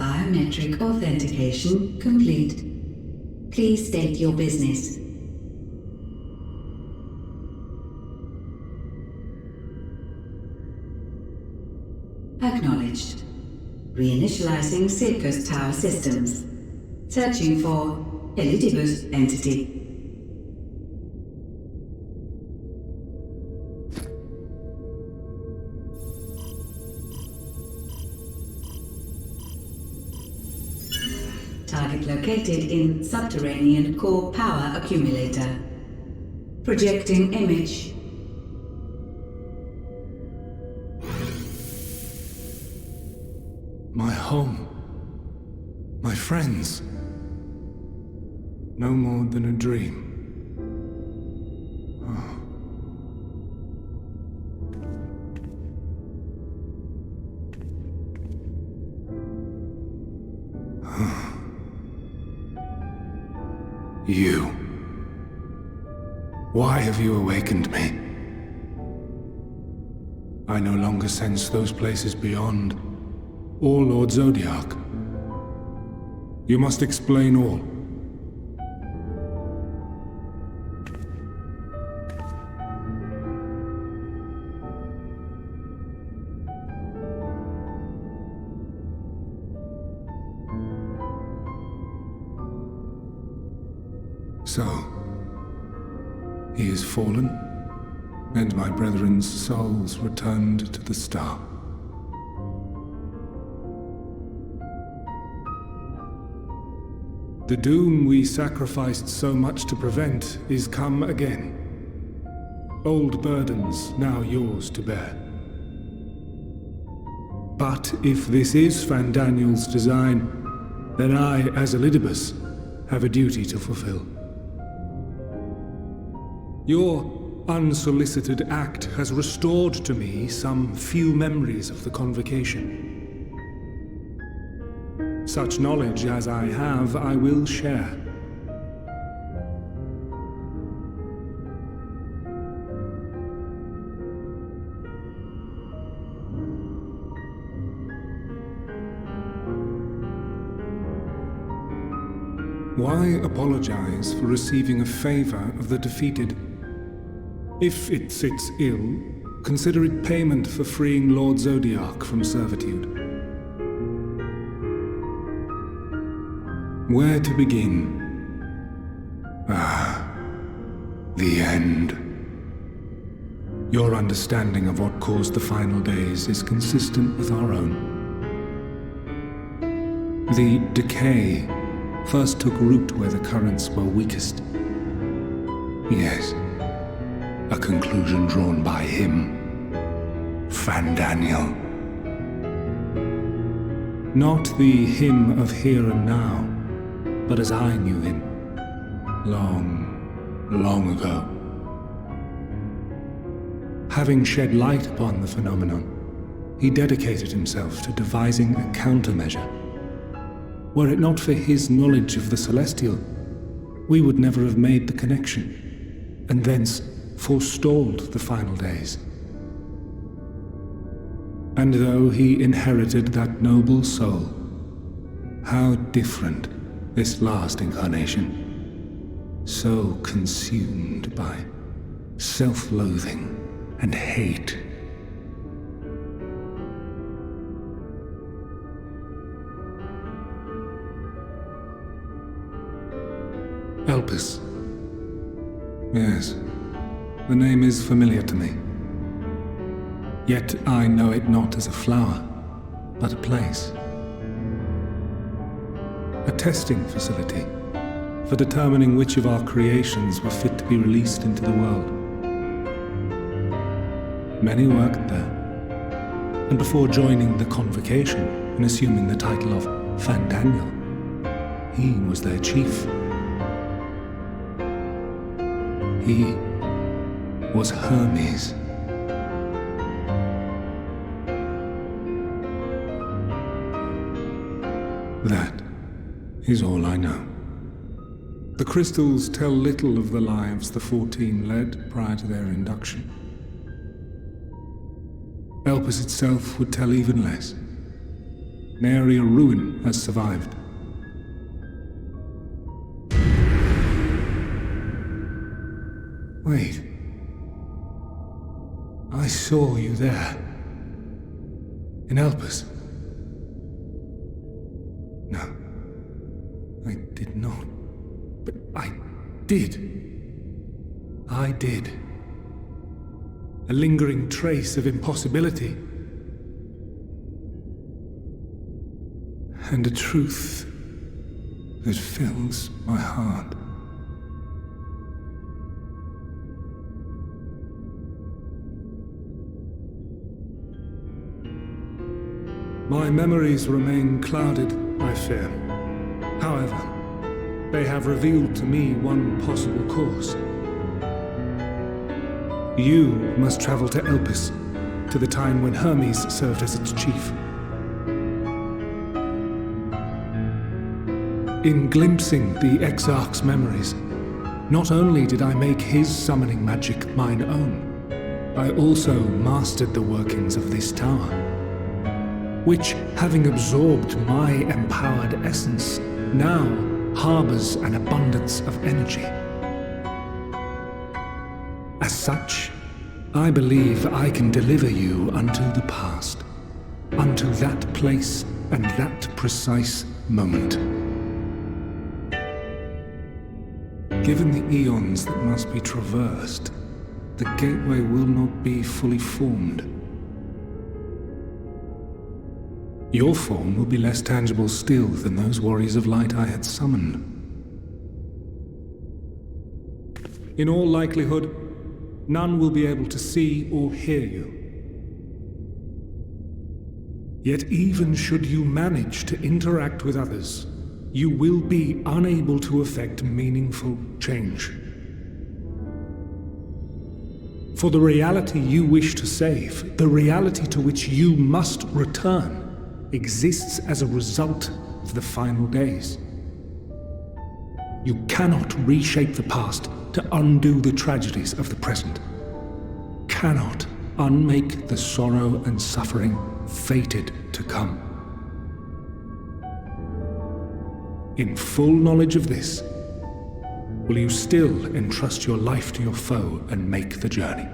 Biometric authentication complete. Please state your business. Reinitializing Circus Tower systems. Searching for Elpis entity. Target located in subterranean core power accumulator. Projecting image. My home. My friends. No more than a dream. You. Why have you awakened me? I no longer sense those places beyond, or Lord Zodiac. You must explain all. So, he is fallen, and my brethren's souls returned to the star. The doom we sacrificed so much to prevent is come again. Old burdens now yours to bear. But if this is Fandaniel's design, then I, as Elpis, have a duty to fulfill. Your unsolicited act has restored to me some few memories of the convocation. Such knowledge as I have, I will share. Why apologize for receiving a favor of the defeated? If it sits ill, consider it payment for freeing Lord Zodiac from servitude. Where to begin? The end. Your understanding of what caused the final days is consistent with our own. The decay first took root where the currents were weakest. Yes, a conclusion drawn by him, Fandaniel. Not the him of here and now, but as I knew him, long ago. Having shed light upon the phenomenon, he dedicated himself to devising a countermeasure. Were it not for his knowledge of the Celestial, we would never have made the connection, and thence forestalled the final days. And though he inherited that noble soul, how different this last incarnation, so consumed by self-loathing and hate. Elpis. Yes, the name is familiar to me. Yet I know it not as a flower, but a place. A testing facility for determining which of our creations were fit to be released into the world. Many worked there, and before joining the convocation and assuming the title of Fandaniel, he was their chief. He was Hermes. That is all I know. The crystals tell little of the lives the 14 led prior to their induction. Elpis itself would tell even less. Nary a ruin has survived. Wait. I saw you there. In Elpis. did not. But I did. I did. A lingering trace of impossibility. And a truth that fills my heart. My memories remain clouded, I fear. However, they have revealed to me one possible course. You must travel to Elpis, to the time when Hermes served as its chief. In glimpsing the Exarch's memories, not only did I make his summoning magic mine own, I also mastered the workings of this tower, which, having absorbed my empowered essence, now harbors an abundance of energy. As such, I believe I can deliver you unto the past, unto that place and that precise moment. Given the eons that must be traversed, the gateway will not be fully formed. Your form will be less tangible still than those warriors of light I had summoned. In all likelihood, none will be able to see or hear you. Yet even should you manage to interact with others, you will be unable to effect meaningful change. For the reality you wish to save, the reality to which you must return, exists as a result of the final days. You cannot reshape the past to undo the tragedies of the present. Cannot unmake the sorrow and suffering fated to come. In full knowledge of this, will you still entrust your life to your foe and make the journey?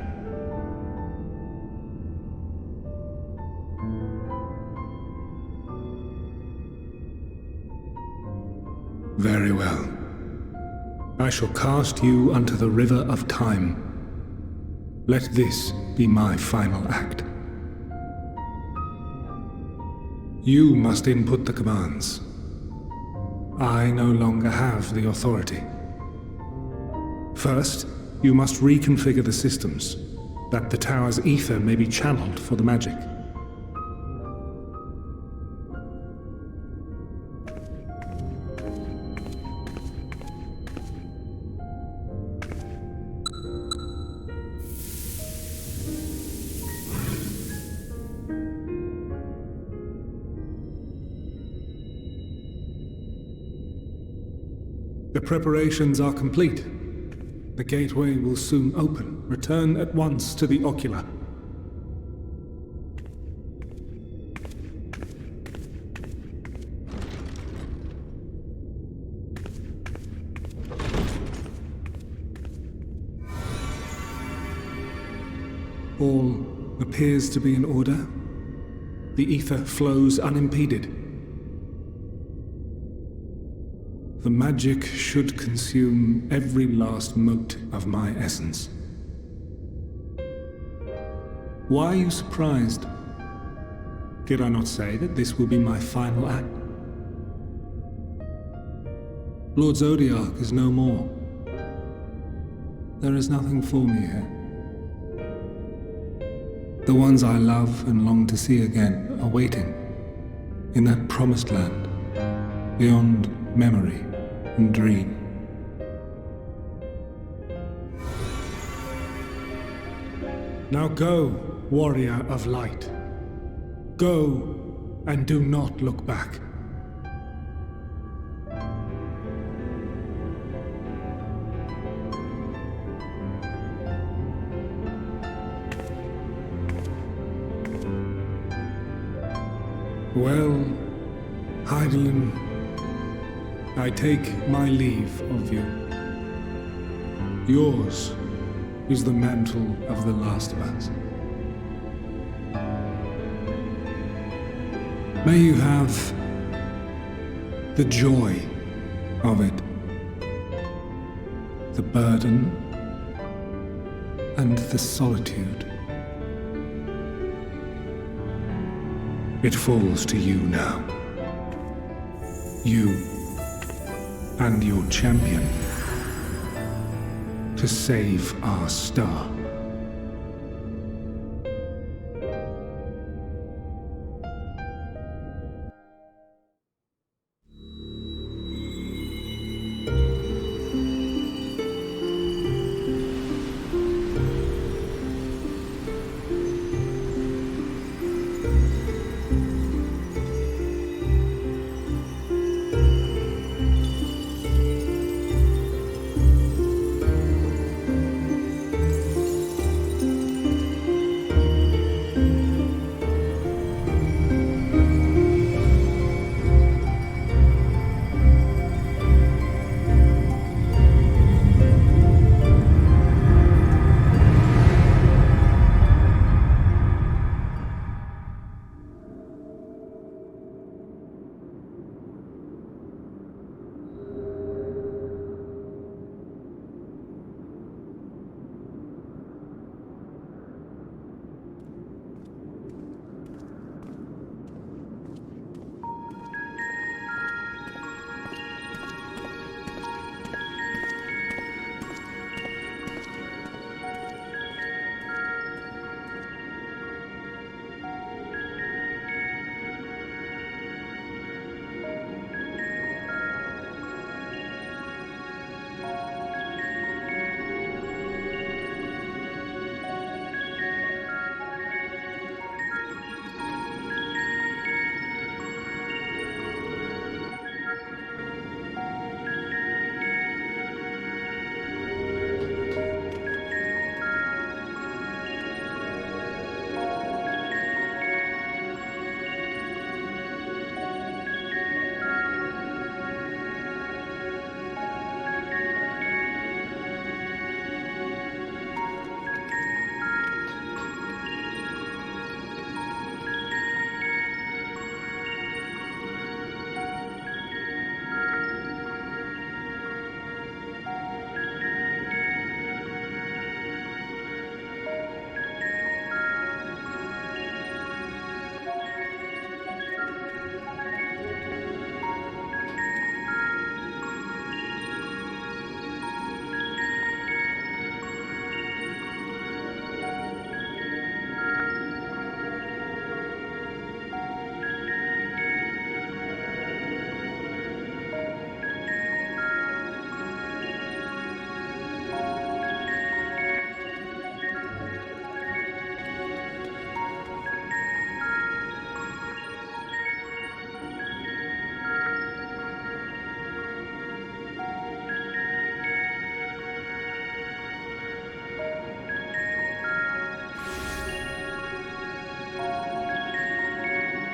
Very well. I shall cast you unto the river of time. Let this be my final act. You must input the commands. I no longer have the authority. First, you must reconfigure the systems, that the tower's ether may be channeled for the magic. The preparations are complete. The gateway will soon open. Return at once to the ocular. All appears to be in order. The ether flows unimpeded. The magic should consume every last mote of my essence. Why are you surprised? Did I not say that this will be my final act? Lord Zodiac is no more. There is nothing for me here. The ones I love and long to see again are waiting in that promised land, beyond memory and dream. Now go, warrior of light. Go, and do not look back. Well, Heidelin, I take my leave of you. Yours is the mantle of the last of us. May you have the joy of it. The burden and the solitude. It falls to you now. You and your champion to save our star.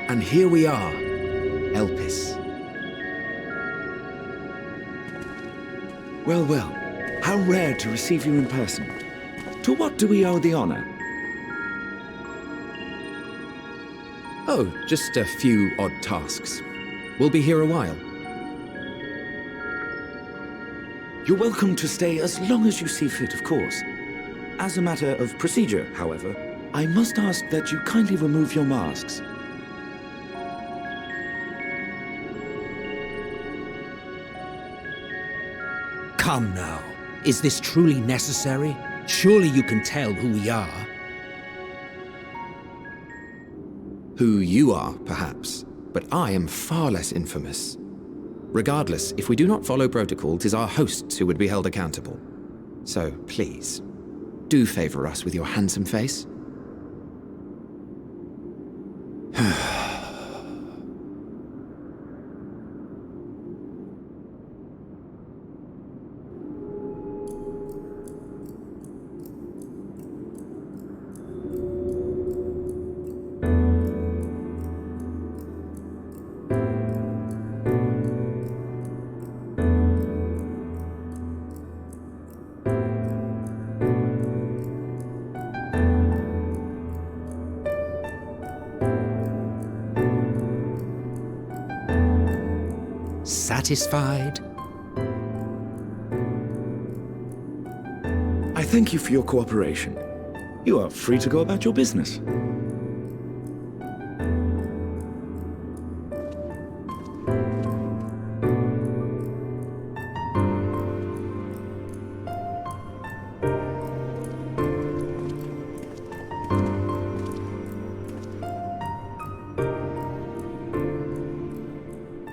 And here we are, Elpis. Well, well, how rare to receive you in person. To what do we owe the honor? Oh, just a few odd tasks. We'll be here a while. You're welcome to stay as long as you see fit, of course. As a matter of procedure, however, I must ask that you kindly remove your masks. Come now. Is this truly necessary? Surely you can tell who we are. Who you are, perhaps, but I am far less infamous. Regardless, if we do not follow protocol, 'tis our hosts who would be held accountable. So, please, do favor us with your handsome face. Satisfied? Thank you for your cooperation. You are free to go about your business.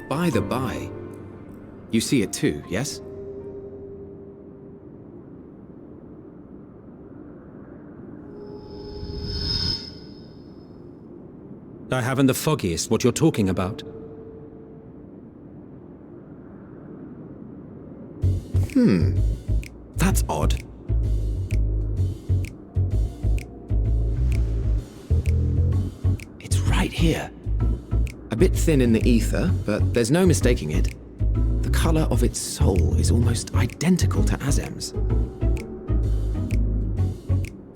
By the by, you see it too, yes? I haven't the foggiest what you're talking about. That's odd. It's right here. A bit thin in the ether, but there's no mistaking it. The color of its soul is almost identical to Azem's.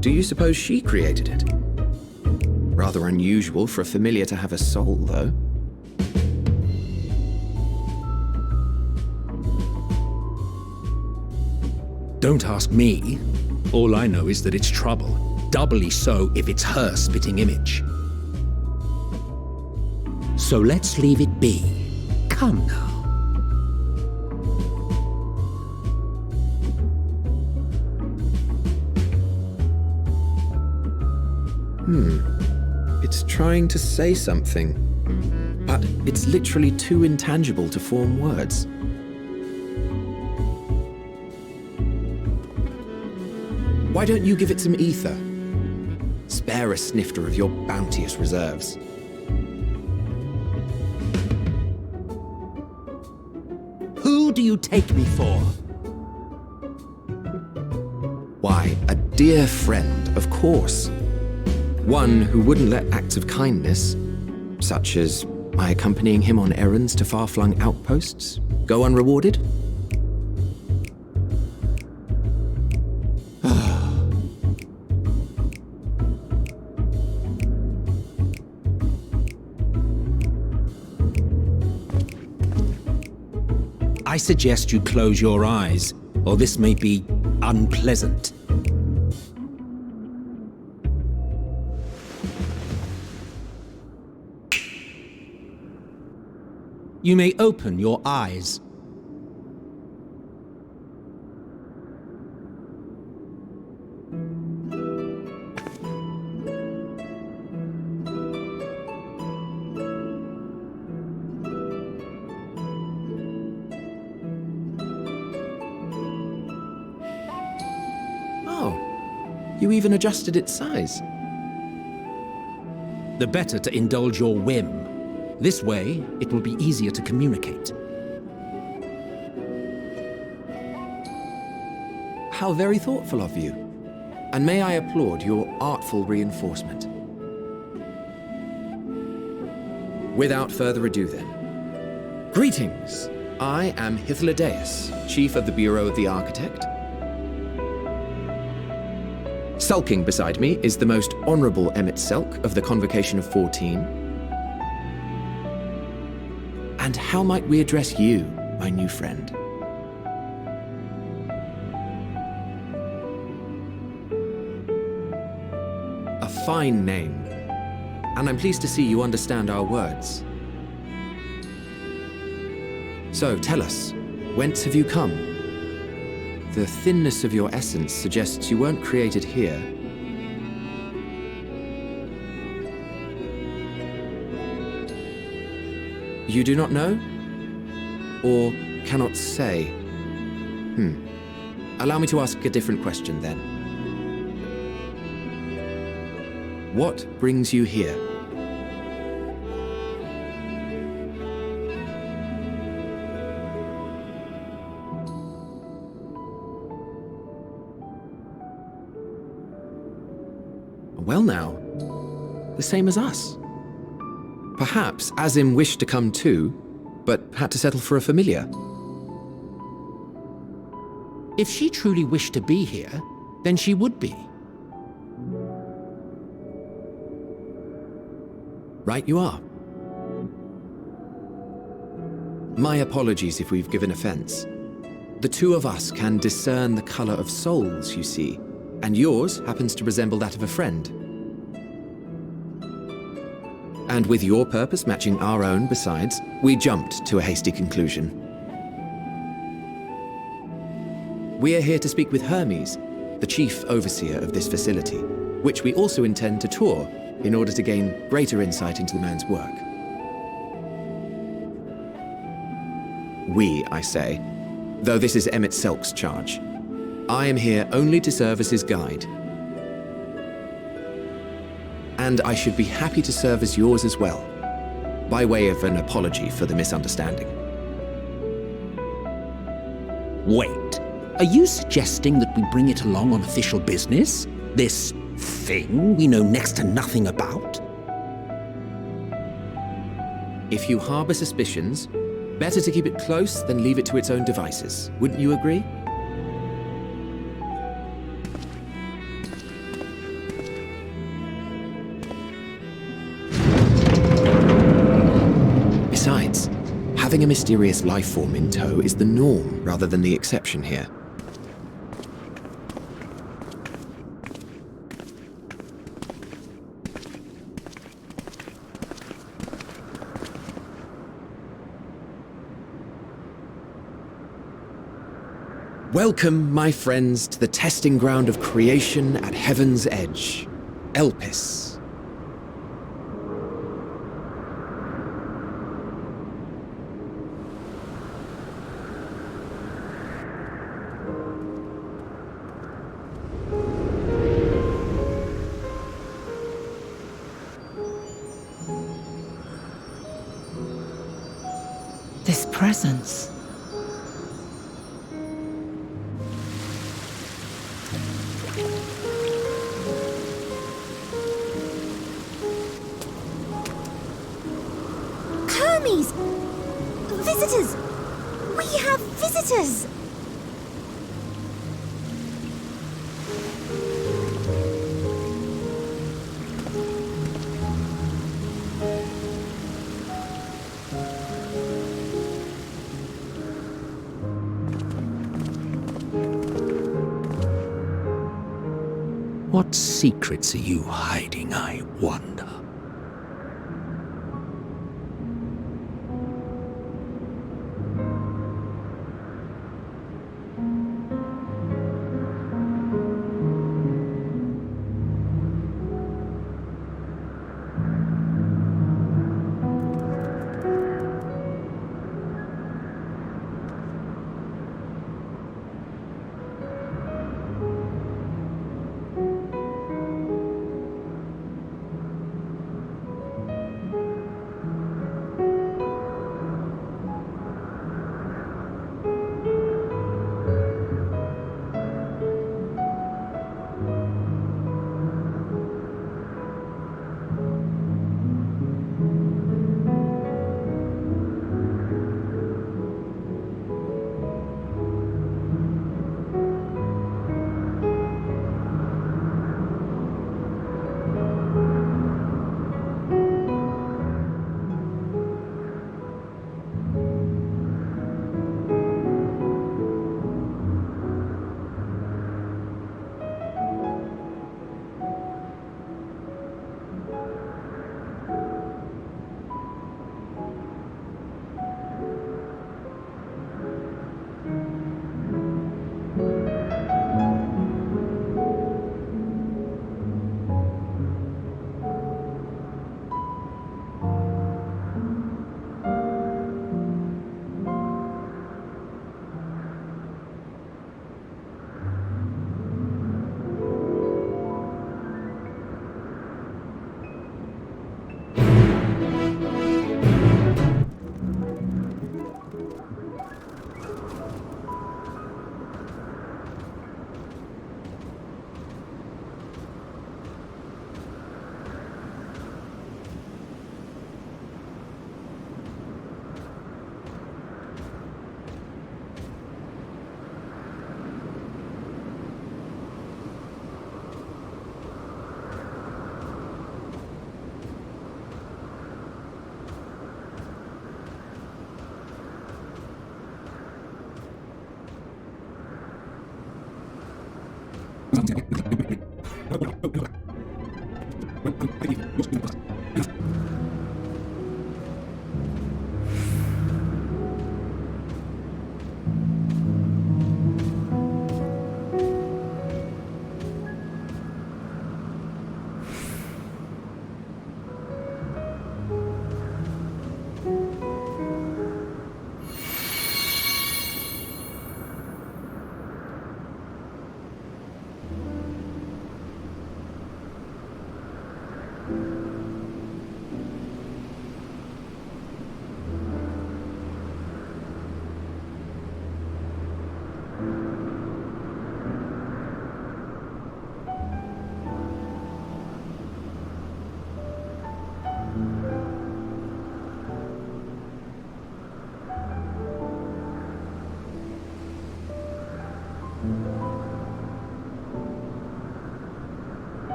Do you suppose she created it? Rather unusual for a familiar to have a soul, though. Don't ask me. All I know is that it's trouble. Doubly so if it's her spitting image. So let's leave it be. Come now. It's trying to say something, but it's literally too intangible to form words. Why don't you give it some ether? Spare a snifter of your bounteous reserves. Who do you take me for? Why, a dear friend, of course. One who wouldn't let acts of kindness, such as my accompanying him on errands to far-flung outposts, go unrewarded? I suggest you close your eyes, or this may be unpleasant. You may open your eyes. Oh, you even adjusted its size. The better to indulge your whim. This way, it will be easier to communicate. How very thoughtful of you. And may I applaud your artful reinforcement. Without further ado then. Greetings! I am Hythlodaeus, Chief of the Bureau of the Architect. Sulking beside me is the most honorable Emet-Selch of the Convocation of 14. And how might we address you, my new friend? A fine name. And I'm pleased to see you understand our words. So, tell us, whence have you come? The thinness of your essence suggests you weren't created here. You do not know? Or cannot say? Allow me to ask a different question then. What brings you here? Well now, the same as us. Perhaps Azim wished to come too, but had to settle for a familiar. If she truly wished to be here, then she would be. Right you are. My apologies if we've given offense. The two of us can discern the color of souls, you see. And yours happens to resemble that of a friend. And with your purpose matching our own besides, we jumped to a hasty conclusion. We are here to speak with Hermes, the chief overseer of this facility, which we also intend to tour in order to gain greater insight into the man's work. We, I say, though this is Emet-Selch's charge. I am here only to serve as his guide. And I should be happy to serve as yours as well, by way of an apology for the misunderstanding. Wait, are you suggesting that we bring it along on official business? This thing we know next to nothing about? If you harbor suspicions, better to keep it close than leave it to its own devices. Wouldn't you agree? Besides, having a mysterious life form in tow is the norm rather than the exception here. Welcome, my friends, to the testing ground of creation at Heaven's Edge, Elpis. This presence. Hermes! Visitors! We have visitors! What secrets are you hiding, I wonder?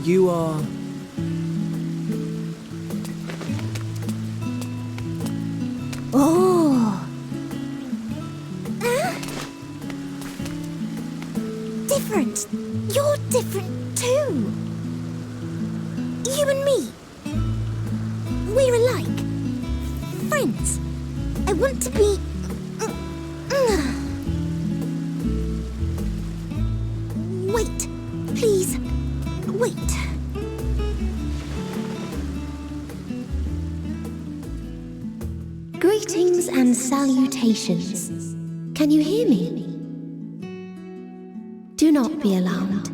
You are... Oh! Different. You're different too. You and me. We're alike. Friends. I want to be... Wait. Please. Wait. Greetings and salutations. Can you hear me? Do not be alarmed.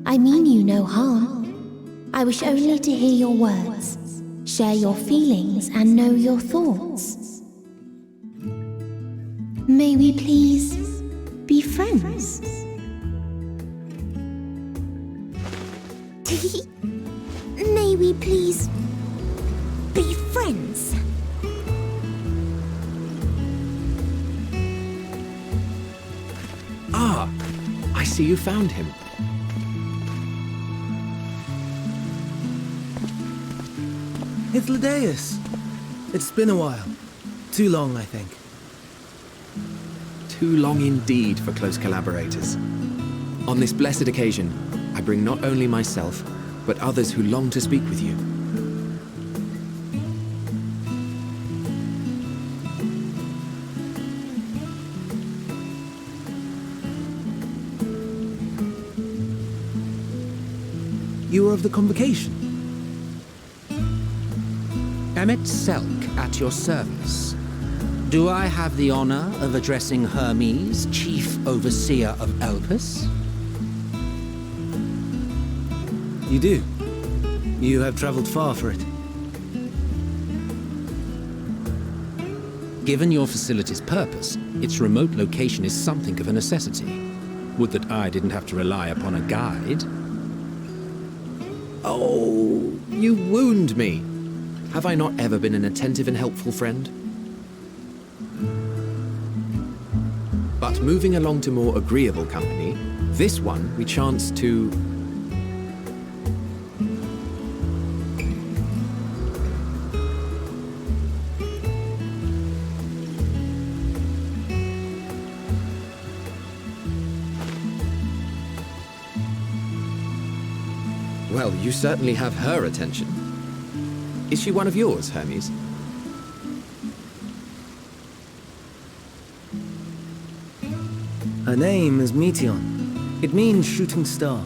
I mean you no harm. I wish only to hear your words, share your feelings, and know your thoughts. May we please be friends? May we please be friends? Ah, I see you found him. It's Ladeus. It's been a while. Too long, I think. Too long indeed for close collaborators. On this blessed occasion, I bring not only myself, but others who long to speak with you. You are of the convocation. Emet-Selch at your service. Do I have the honor of addressing Hermes, Chief Overseer of Elpis? You do. You have traveled far for it. Given your facility's purpose, its remote location is something of a necessity. Would that I didn't have to rely upon a guide. Oh, you wound me. Have I not ever been an attentive and helpful friend? But moving along to more agreeable company, this one we chance to... Well, you certainly have her attention. Is she one of yours, Hermes? Her name is Meteon. It means shooting star.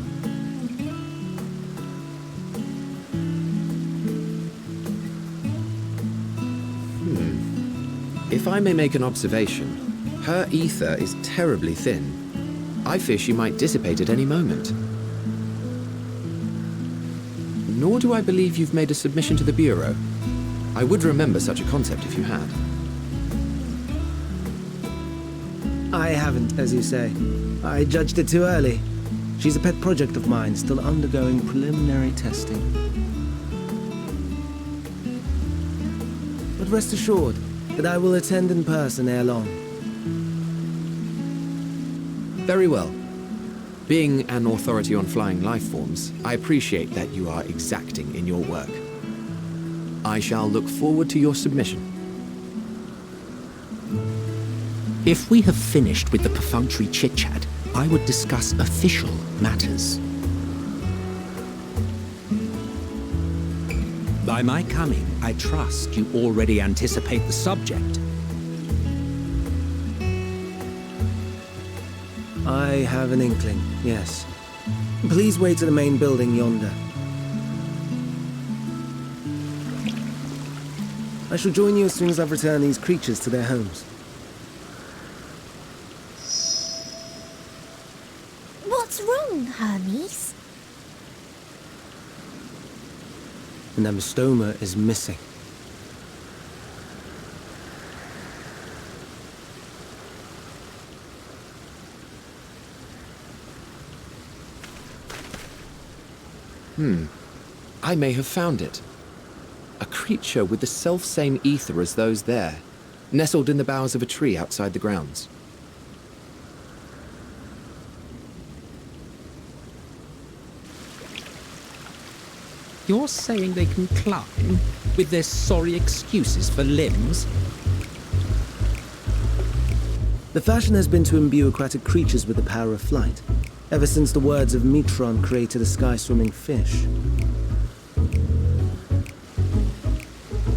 If I may make an observation, her ether is terribly thin. I fear she might dissipate at any moment. Nor do I believe you've made a submission to the Bureau. I would remember such a concept if you had. I haven't, as you say. I judged it too early. She's a pet project of mine, still undergoing preliminary testing. But rest assured that I will attend in person ere long. Very well. Being an authority on flying life forms, I appreciate that you are exacting in your work. I shall look forward to your submission. If we have finished with the perfunctory chit-chat, I would discuss official matters. By my coming, I trust you already anticipate the subject. I have an inkling, yes. Please wait to the main building yonder. I shall join you as soon as I've returned these creatures to their homes. What's wrong, Hermes? The Nemestoma is missing. I may have found it. A creature with the self-same ether as those there, nestled in the boughs of a tree outside the grounds. You're saying they can climb with their sorry excuses for limbs? The fashion has been to imbue aquatic creatures with the power of flight, ever since the words of Metron created a sky-swimming fish.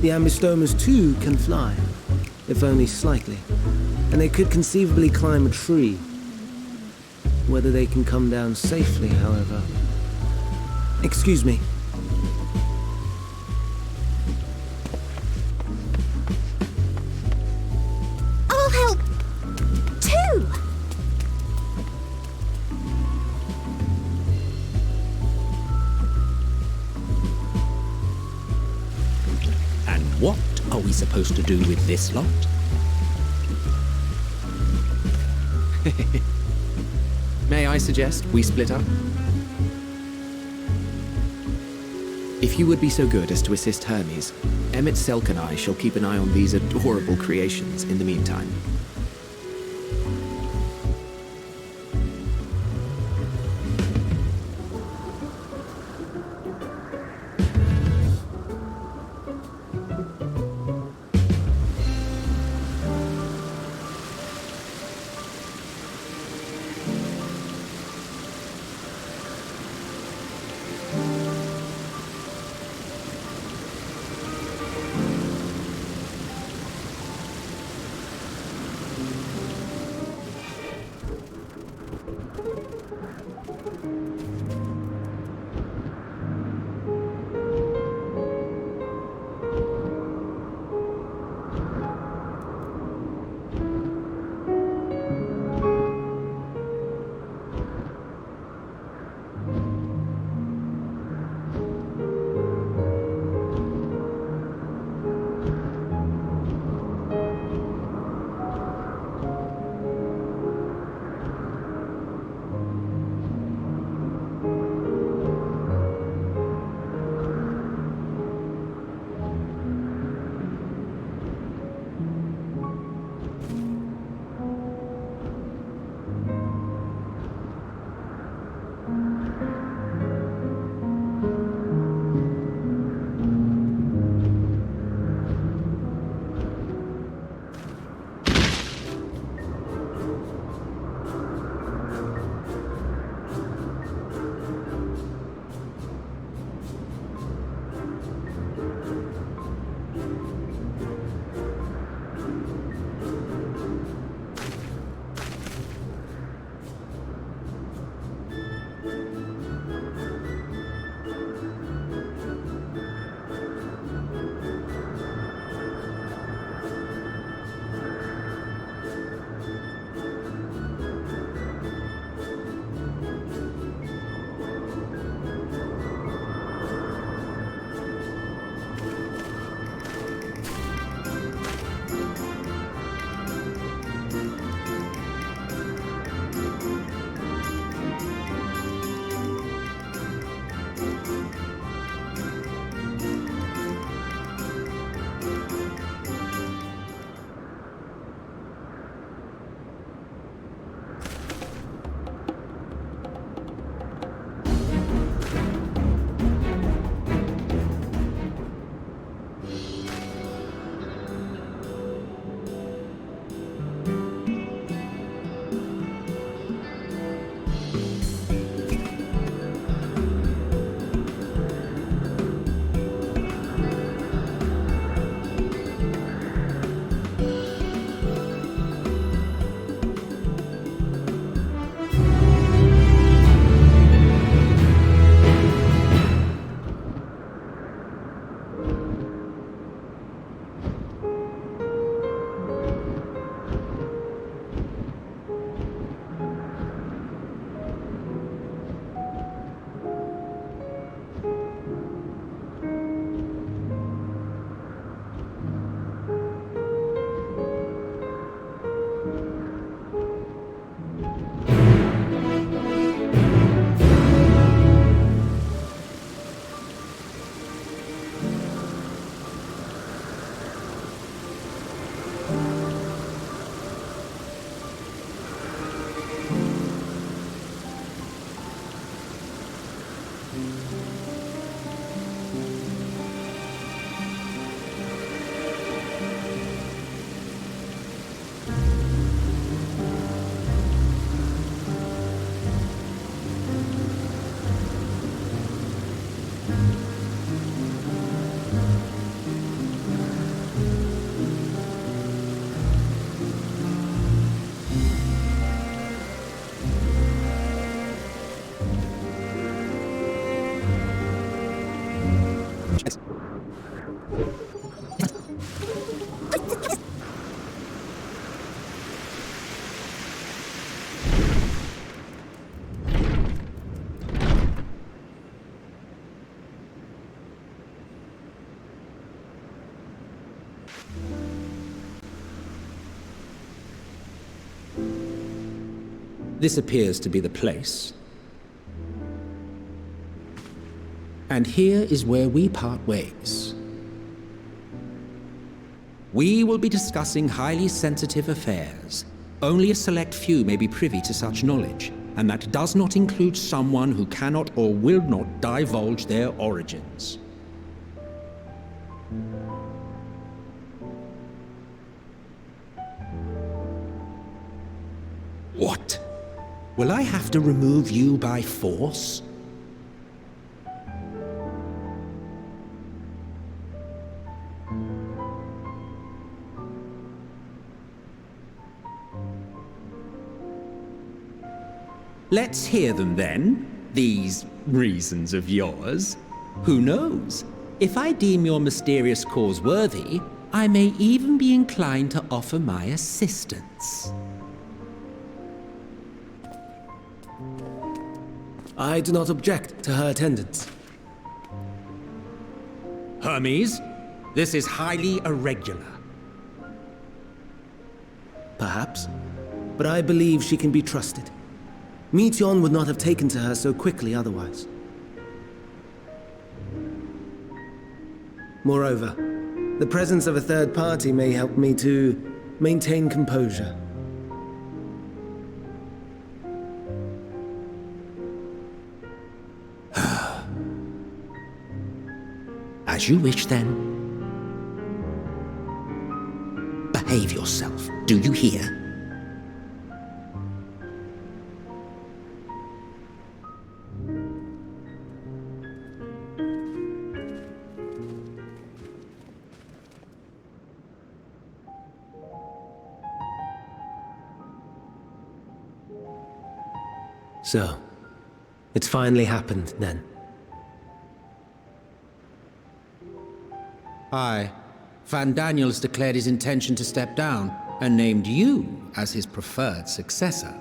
The Ambistomas too can fly, if only slightly, and they could conceivably climb a tree. Whether they can come down safely, however... Excuse me. I'll help, too! And what are we supposed to do with this lot? May I suggest we split up? If you would be so good as to assist Hermes, Emet-Selch and I shall keep an eye on these adorable creations in the meantime. this appears to be the place. And here is where we part ways. We will be discussing highly sensitive affairs. Only a select few may be privy to such knowledge, and that does not include someone who cannot or will not divulge their origins. What? Will I have to remove you by force? Let's hear them then, these reasons of yours. Who knows? If I deem your mysterious cause worthy, I may even be inclined to offer my assistance. I do not object to her attendance. Hermes, this is highly irregular. Perhaps, but I believe she can be trusted. Meteion would not have taken to her so quickly otherwise. Moreover, the presence of a third party may help me to maintain composure. As you wish, then. Behave yourself, do you hear? So, it's finally happened, then. Aye. Van Daniels declared his intention to step down, and named you as his preferred successor.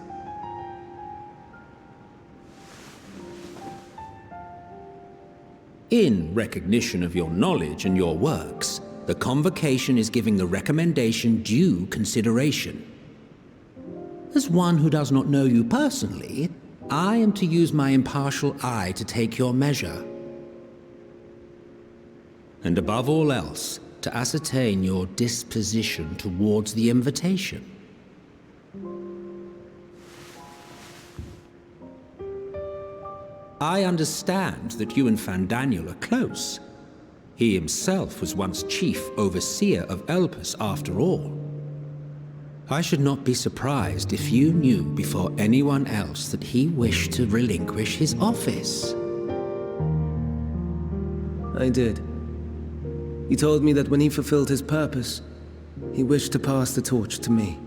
In recognition of your knowledge and your works, the Convocation is giving the recommendation due consideration. As one who does not know you personally, I am to use my impartial eye to take your measure. And above all else, to ascertain your disposition towards the invitation. I understand that you and Van Daniel are close. He himself was once chief overseer of Elpis after all. I should not be surprised if you knew before anyone else that he wished to relinquish his office. I did. He told me that when he fulfilled his purpose, he wished to pass the torch to me.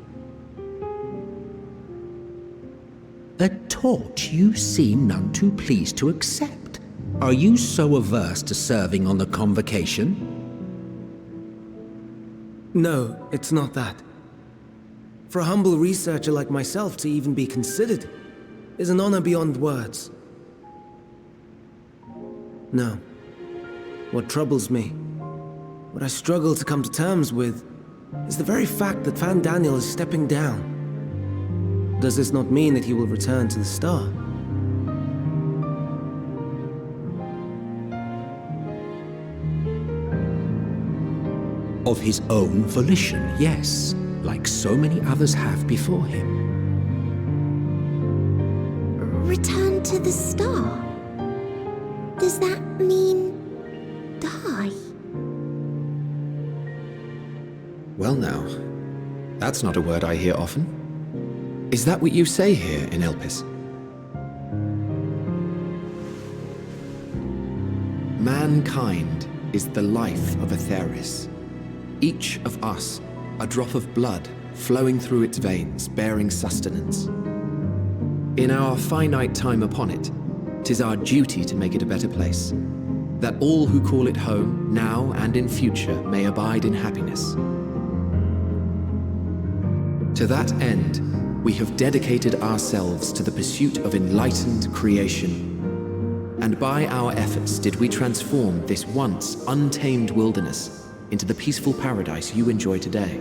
A torch you seem none too pleased to accept. Are you so averse to serving on the Convocation? No, it's not that. For a humble researcher like myself to even be considered is an honor beyond words. No. What troubles me, what I struggle to come to terms with, is the very fact that Van Daniel is stepping down. Does this not mean that he will return to the Star? Of his own volition, yes, like so many others have before him. Return to the Star? Does that mean die? Well now, that's not a word I hear often. Is that what you say here in Elpis? Mankind is the life of Aetheris. Each of us, a drop of blood flowing through its veins, bearing sustenance. In our finite time upon it, 'tis our duty to make it a better place, that all who call it home, now and in future, may abide in happiness. To that end, we have dedicated ourselves to the pursuit of enlightened creation. And by our efforts did we transform this once untamed wilderness into the peaceful paradise you enjoy today.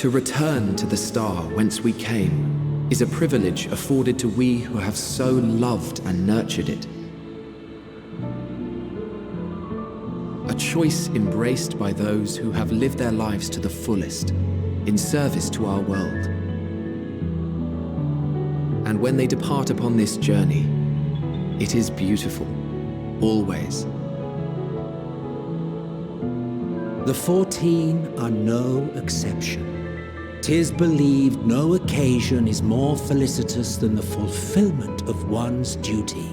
To return to the star whence we came is a privilege afforded to we who have so loved and nurtured it. A choice embraced by those who have lived their lives to the fullest, in service to our world. And when they depart upon this journey, it is beautiful, always. The 14 are no exception. 'Tis believed no occasion is more felicitous than the fulfillment of one's duty.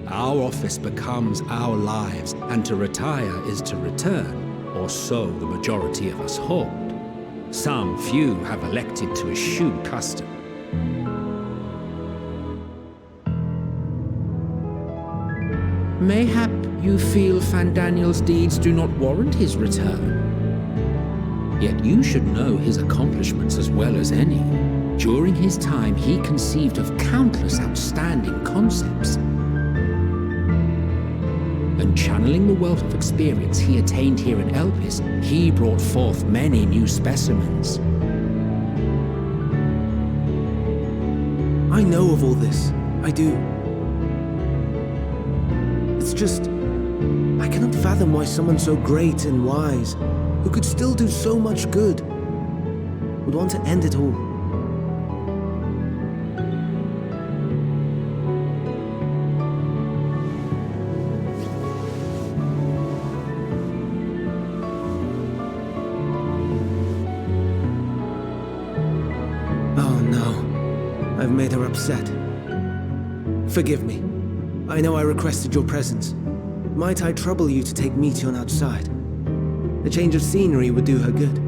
Our office becomes our lives, and to retire is to return, or so the majority of us hold. Some few have elected to eschew custom. Mayhap you feel Fandaniel's deeds do not warrant his return. Yet you should know his accomplishments as well as any. During his time, he conceived of countless outstanding concepts. And channeling the wealth of experience he attained here in Elpis, he brought forth many new specimens. I know of all this. I do. It's just, I cannot fathom why someone so great and wise, who could still do so much good, would want to end it all. Oh no, I've made her upset. Forgive me. I know I requested your presence. Might I trouble you to take Meteon outside? A change of scenery would do her good.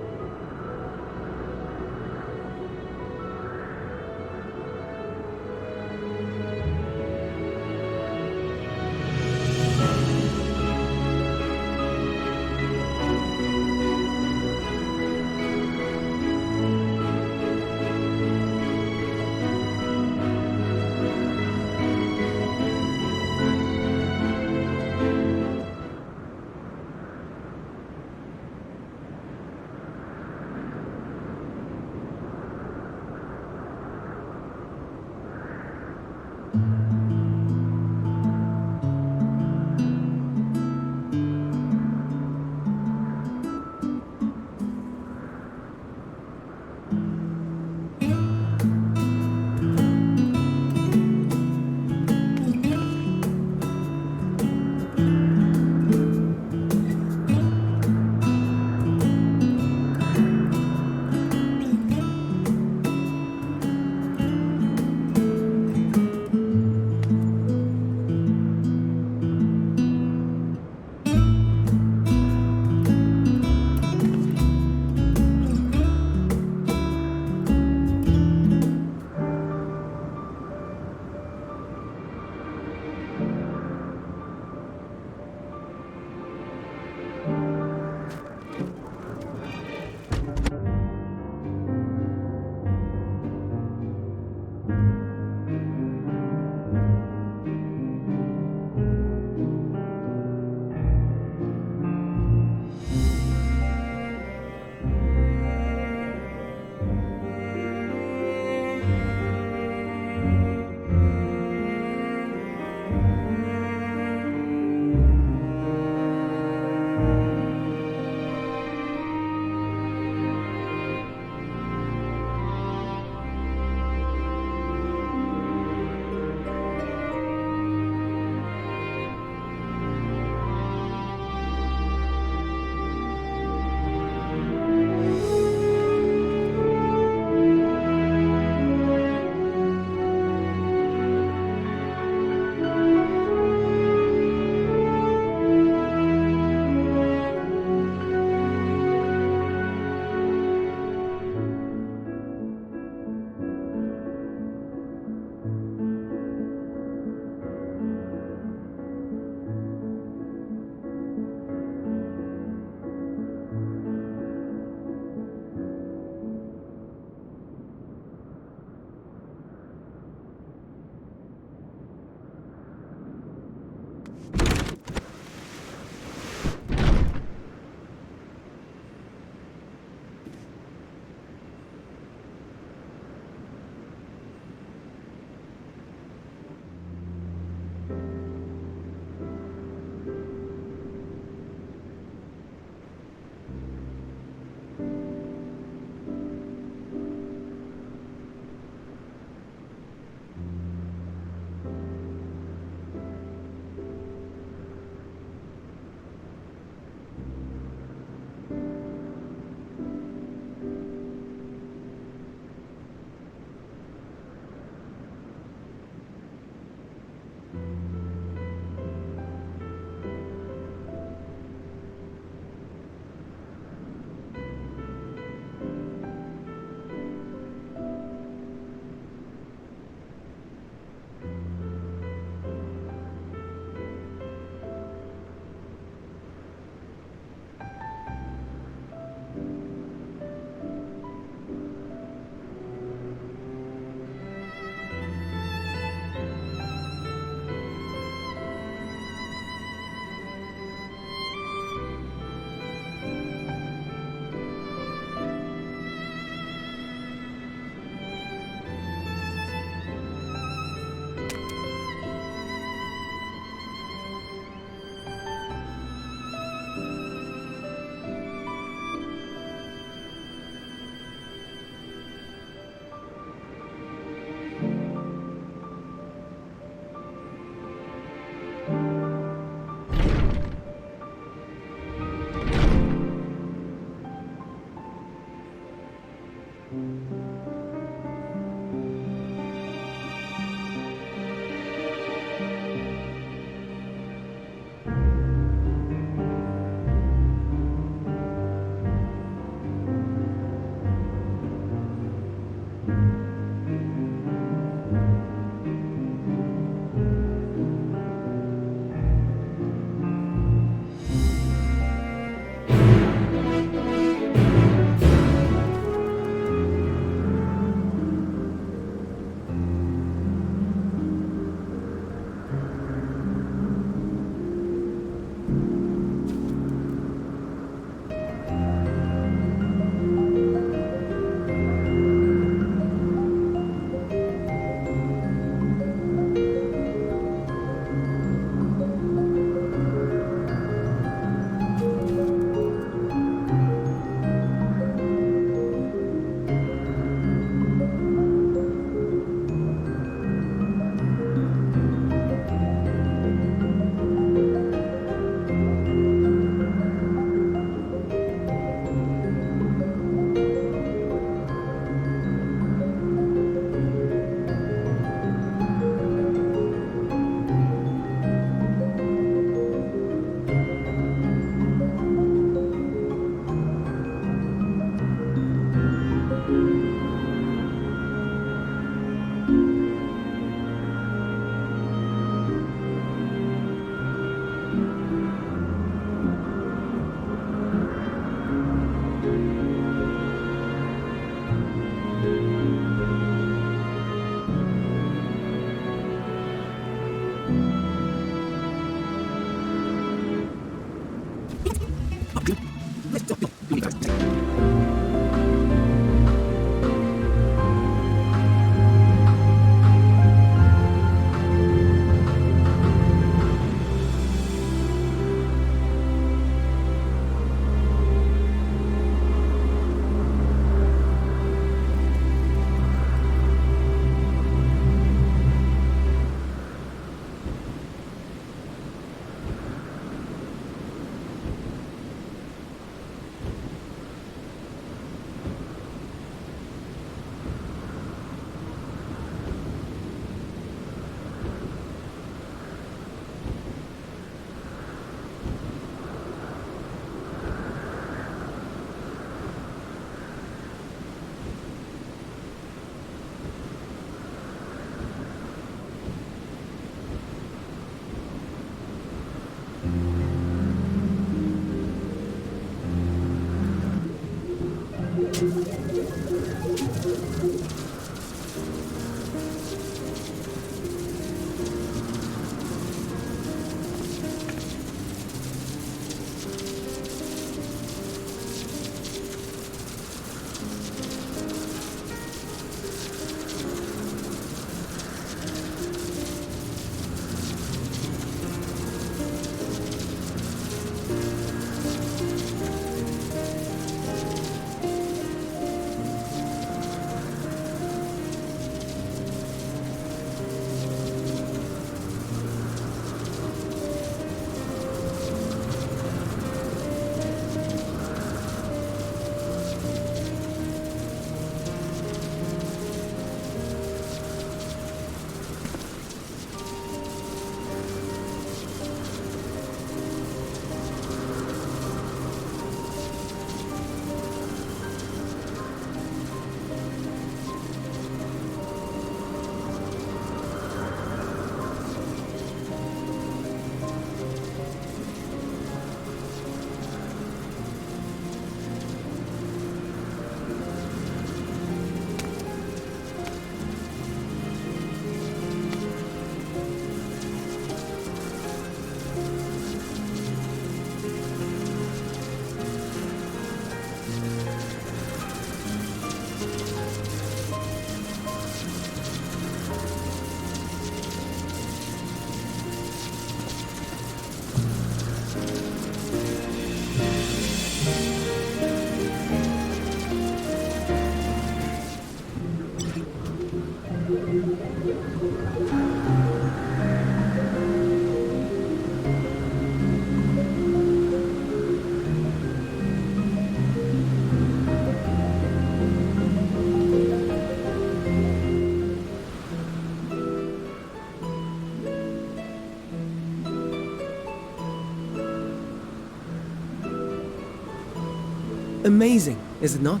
Amazing, is it not?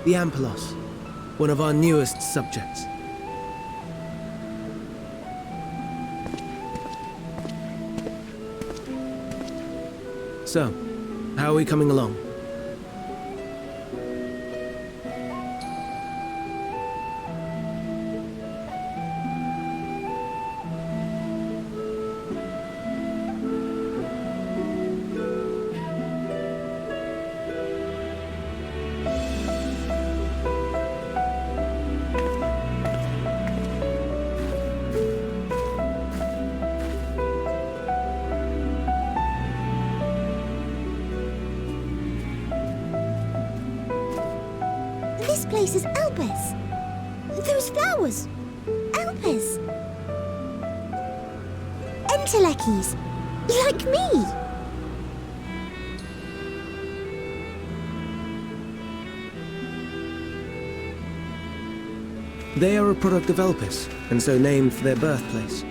The Ampelos, one of our newest subjects. So, how are we coming along? This place is Elpis. Those flowers. Elpis. Entelechis. Like me. They are a product of Elpis, and so named for their birthplace.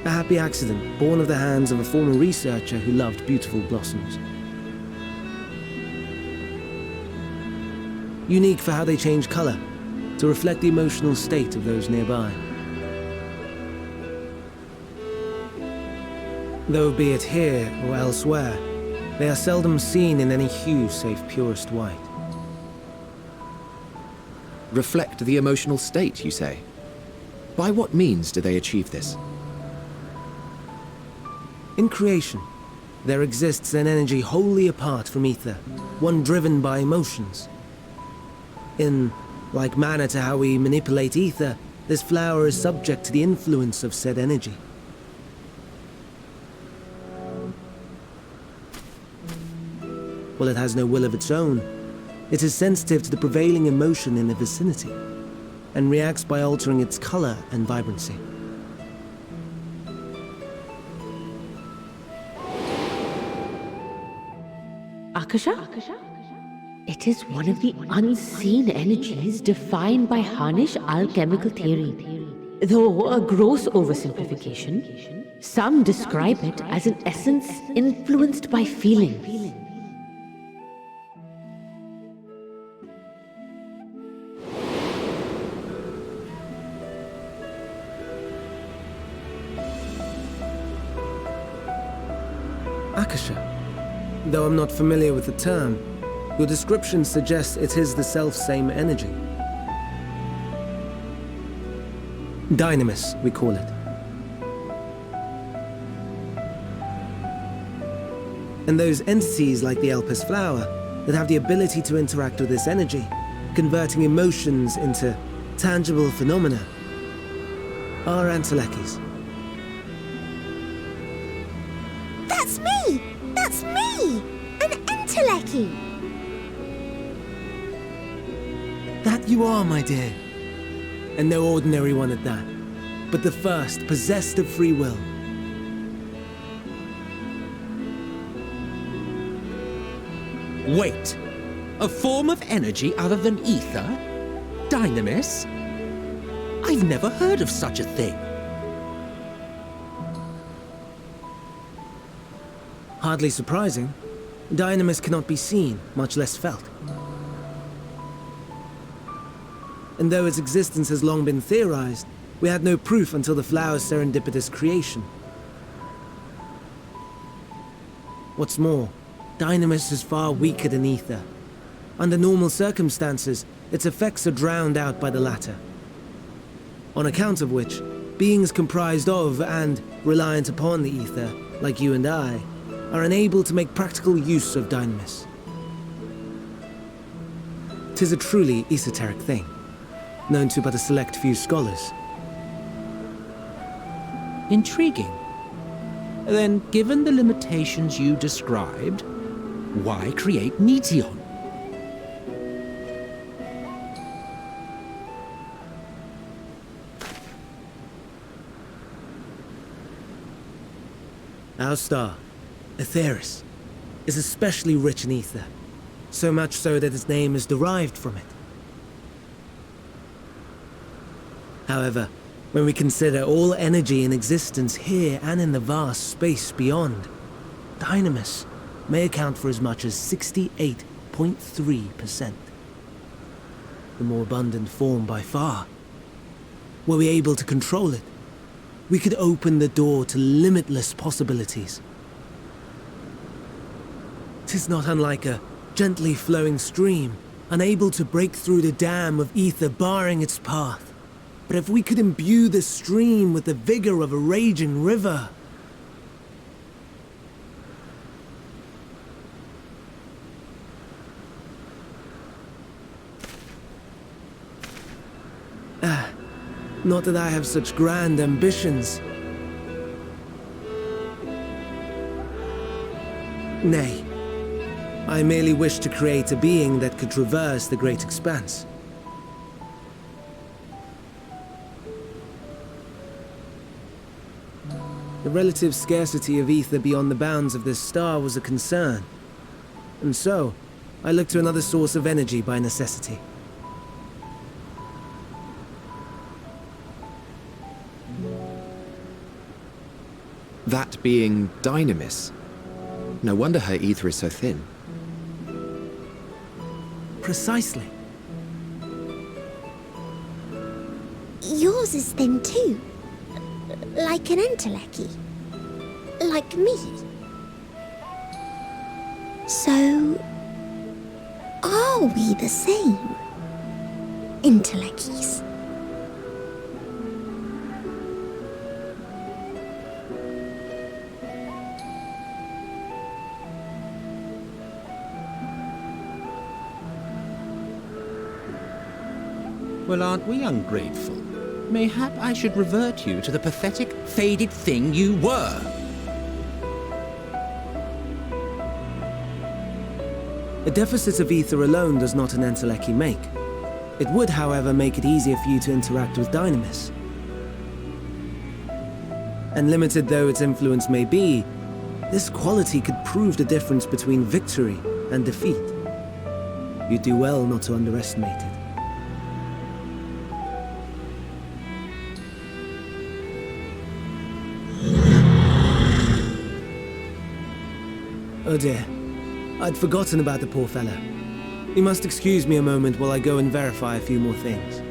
A happy accident, born of the hands of a former researcher who loved beautiful blossoms. Unique for how they change color, to reflect the emotional state of those nearby. Though be it here or elsewhere, they are seldom seen in any hue save purest white. Reflect the emotional state, you say? By what means do they achieve this? In creation, there exists an energy wholly apart from ether, one driven by emotions. In like manner to how we manipulate ether, this flower is subject to the influence of said energy. While it has no will of its own, it is sensitive to the prevailing emotion in the vicinity, and reacts by altering its color and vibrancy. Akasha? It is one of the unseen energies defined by Harnish alchemical theory. Though a gross oversimplification, some describe it as an essence influenced by feeling. Akasha. Though I'm not familiar with the term, your description suggests it is the self-same energy. Dynamis, we call it. And those entities like the Elpis flower that have the ability to interact with this energy, converting emotions into tangible phenomena, are Entelechis. That's me! That's me! An Entelechi! That you are, my dear. And no ordinary one at that, but the first possessed of free will. Wait! A form of energy other than ether? Dynamis? I've never heard of such a thing. Hardly surprising. Dynamis cannot be seen, much less felt. And though its existence has long been theorized, we had no proof until the flower's serendipitous creation. What's more, Dynamis is far weaker than ether. Under normal circumstances, its effects are drowned out by the latter. On account of which, beings comprised of and reliant upon the ether, like you and I, are unable to make practical use of Dynamis. 'Tis a truly esoteric thing, known to but a select few scholars. Intriguing. Then, given the limitations you described, why create Meteon? Our star, Aetheris, is especially rich in ether, so much so that its name is derived from it. However, when we consider all energy in existence here and in the vast space beyond, Dynamis may account for as much as 68.3%. The more abundant form by far. Were we able to control it, we could open the door to limitless possibilities. 'Tis not unlike a gently flowing stream, unable to break through the dam of ether barring its path. But if we could imbue the stream with the vigor of a raging river... Not that I have such grand ambitions. Nay, I merely wish to create a being that could traverse the great expanse. The relative scarcity of ether beyond the bounds of this star was a concern. And so, I looked to another source of energy by necessity. That being Dynamis. No wonder her ether is so thin. Precisely. Yours is thin too. Like an Enteleki. Like me. So... are we the same? Entelekis? Well, aren't we ungrateful? Mayhap I should revert you to the pathetic, faded thing you were. A deficit of ether alone does not an Enteleki make. It would, however, make it easier for you to interact with Dynamis. And limited though its influence may be, this quality could prove the difference between victory and defeat. You'd do well not to underestimate it. Oh dear, I'd forgotten about the poor fellow. You must excuse me a moment while I go and verify a few more things.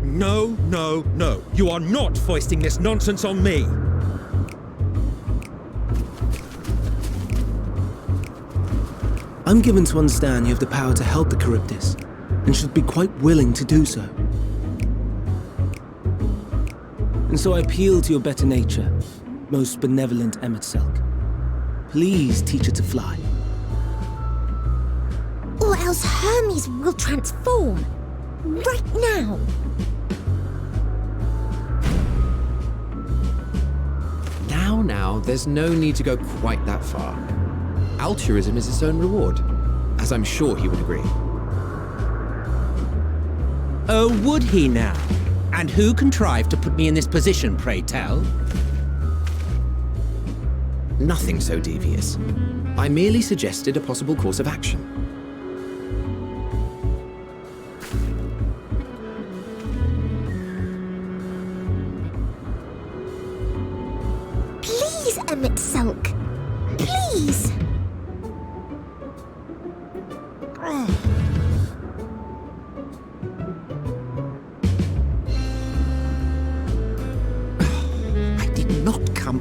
No, no, no. You are not foisting this nonsense on me. I'm given to understand you have the power to help the Charybdis, and should be quite willing to do so. And so I appeal to your better nature, most benevolent Emet-Selch. Please teach her to fly. Or else Hermes will transform. Right now. Now, there's no need to go quite that far. Altruism is its own reward, as I'm sure he would agree. Oh, would he now? And who contrived to put me in this position, pray tell? Nothing so devious. I merely suggested a possible course of action. Please, Emet-Selch. Please.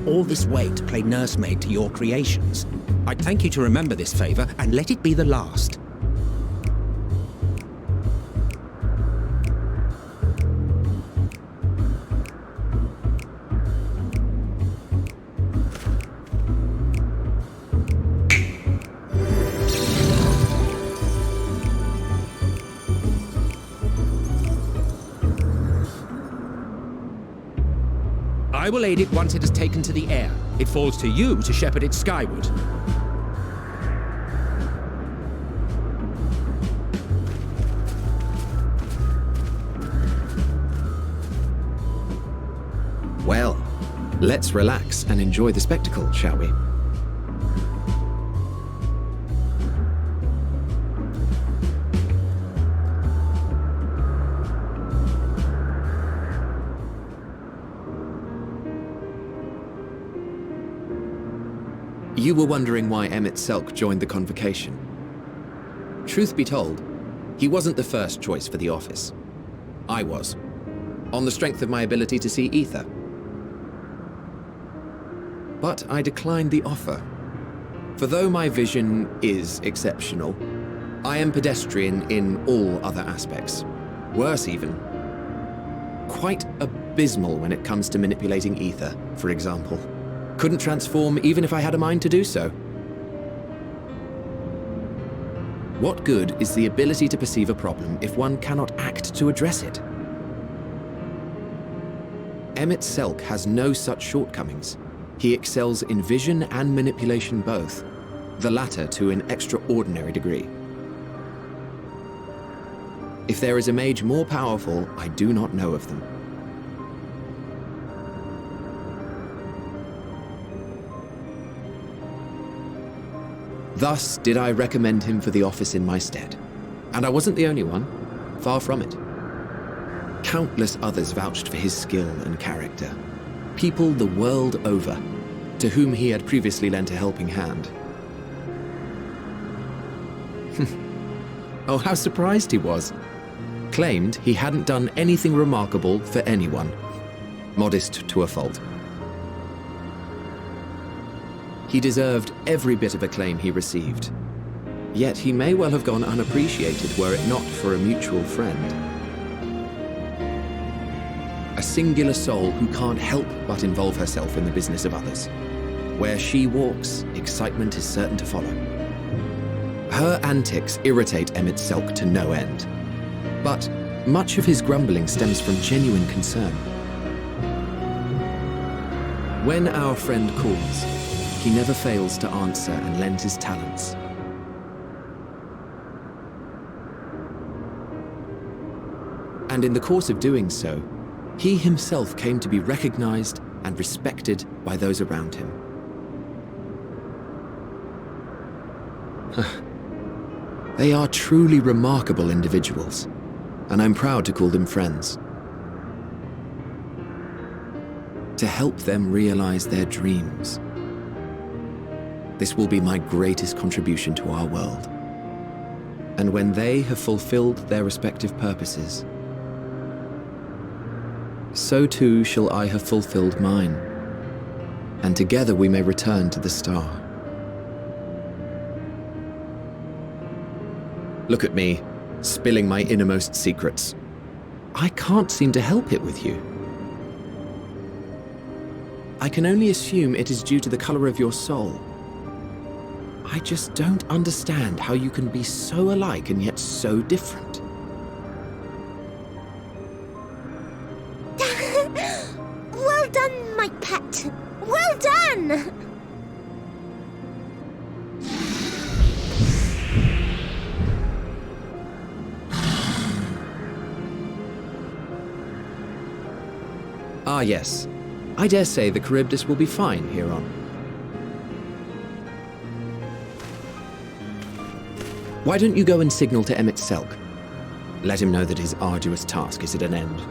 All this way to play nursemaid to your creations. I'd thank you to remember this favor and let it be the last. I will aid it once it has taken to the air. It falls to you to shepherd it skyward. Well, let's relax and enjoy the spectacle, shall we? You were wondering why Emet-Selch joined the convocation. Truth be told, he wasn't the first choice for the office. I was, on the strength of my ability to see Aether. But I declined the offer. For though my vision is exceptional, I am pedestrian in all other aspects. Worse even. Quite abysmal when it comes to manipulating Aether, for example. Couldn't transform even if I had a mind to do so. What good is the ability to perceive a problem if one cannot act to address it? Emet-Selch has no such shortcomings. He excels in vision and manipulation both, the latter to an extraordinary degree. If there is a mage more powerful, I do not know of them. Thus did I recommend him for the office in my stead. And I wasn't the only one, far from it. Countless others vouched for his skill and character. People the world over, to whom he had previously lent a helping hand. Oh, how surprised he was. Claimed he hadn't done anything remarkable for anyone. Modest to a fault. He deserved every bit of acclaim he received. Yet he may well have gone unappreciated were it not for a mutual friend. A singular soul who can't help but involve herself in the business of others. Where she walks, excitement is certain to follow. Her antics irritate Emet-Selch to no end. But much of his grumbling stems from genuine concern. When our friend calls, he never fails to answer and lend his talents. And in the course of doing so, he himself came to be recognized and respected by those around him. They are truly remarkable individuals, and I'm proud to call them friends. To help them realize their dreams. This will be my greatest contribution to our world. And when they have fulfilled their respective purposes, so too shall I have fulfilled mine, and together we may return to the star. Look at me, spilling my innermost secrets. I can't seem to help it with you. I can only assume it is due to the color of your soul. I just don't understand how you can be so alike and yet so different. Well done, my pet. Well done! Ah, yes. I dare say the Charybdis will be fine here on. Why don't you go and signal to Emet-Selch? Let him know that his arduous task is at an end.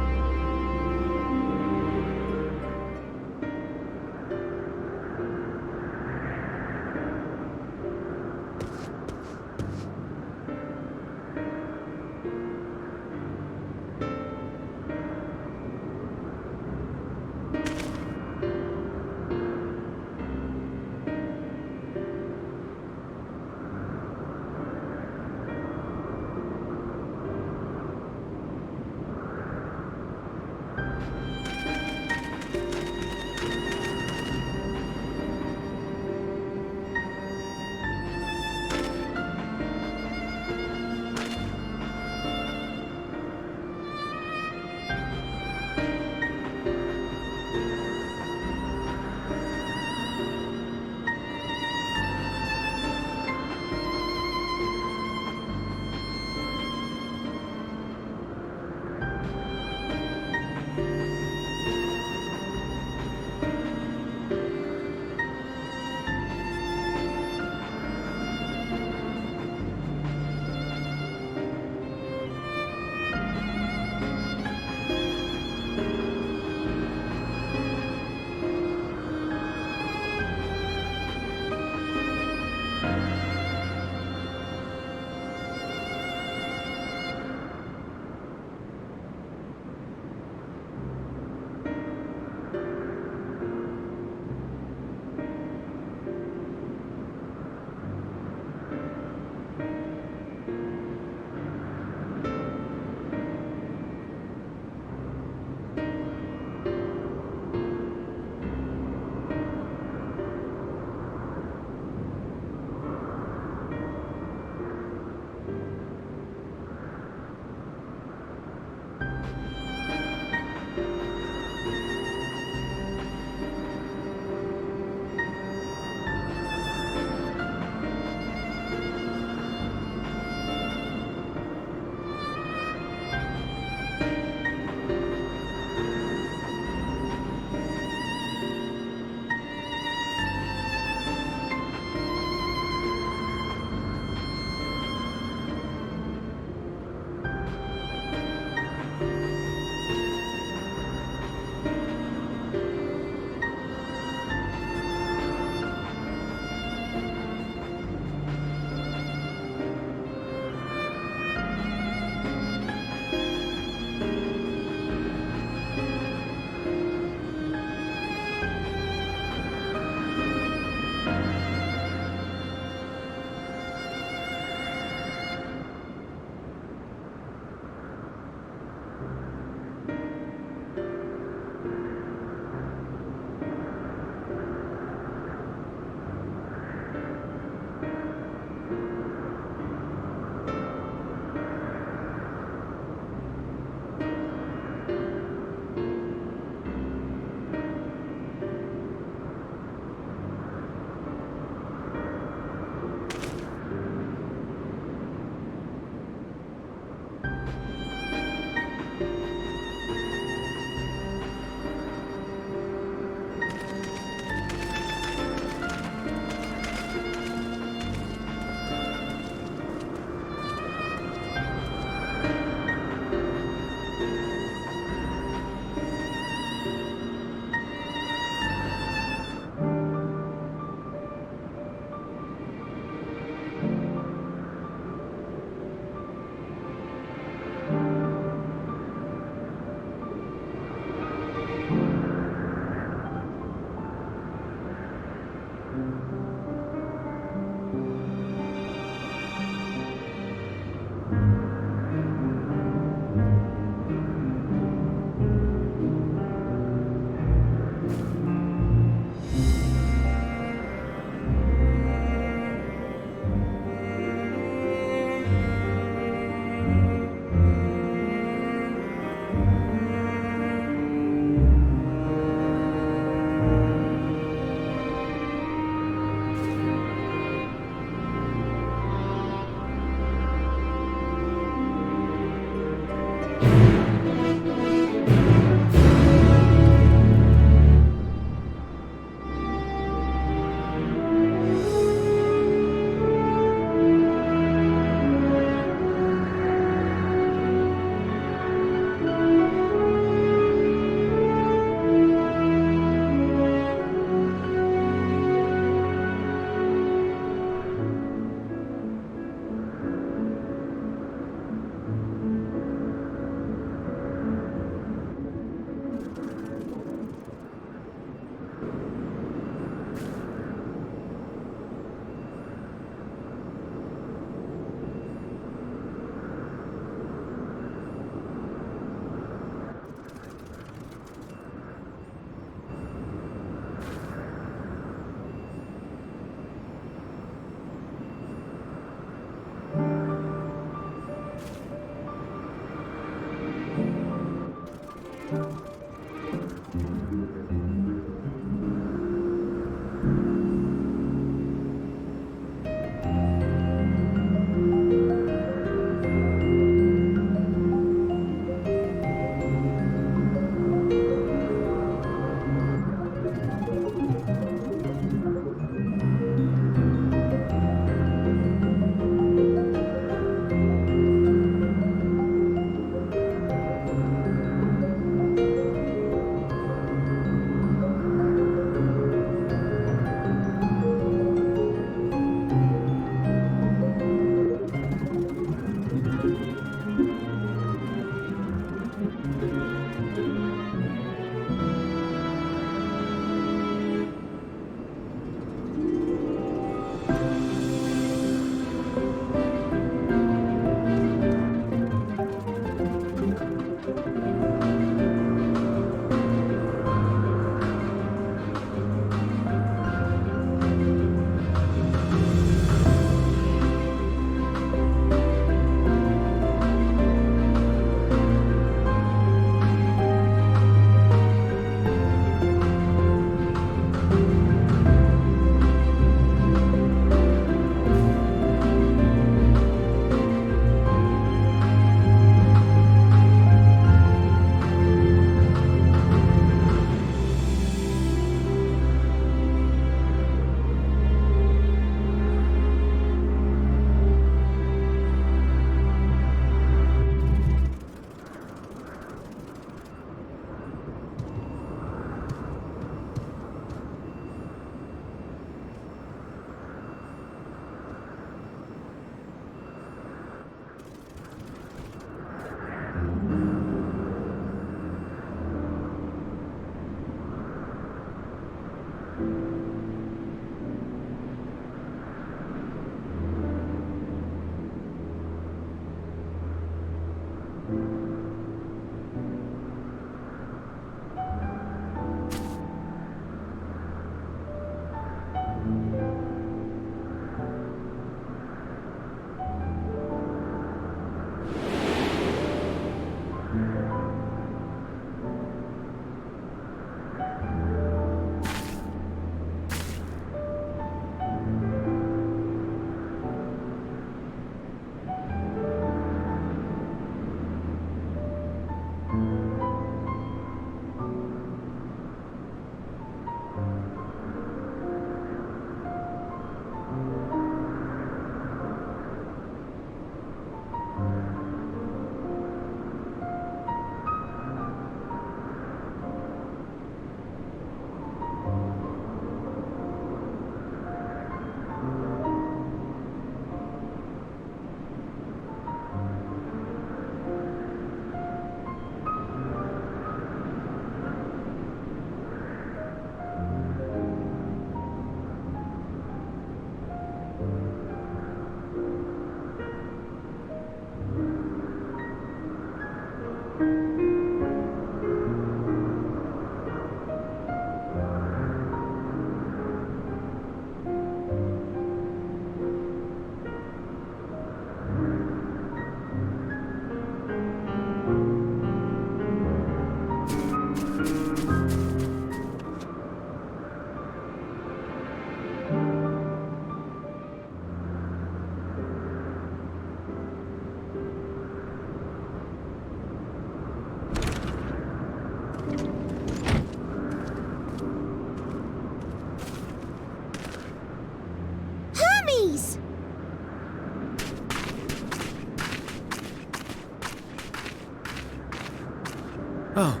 Oh,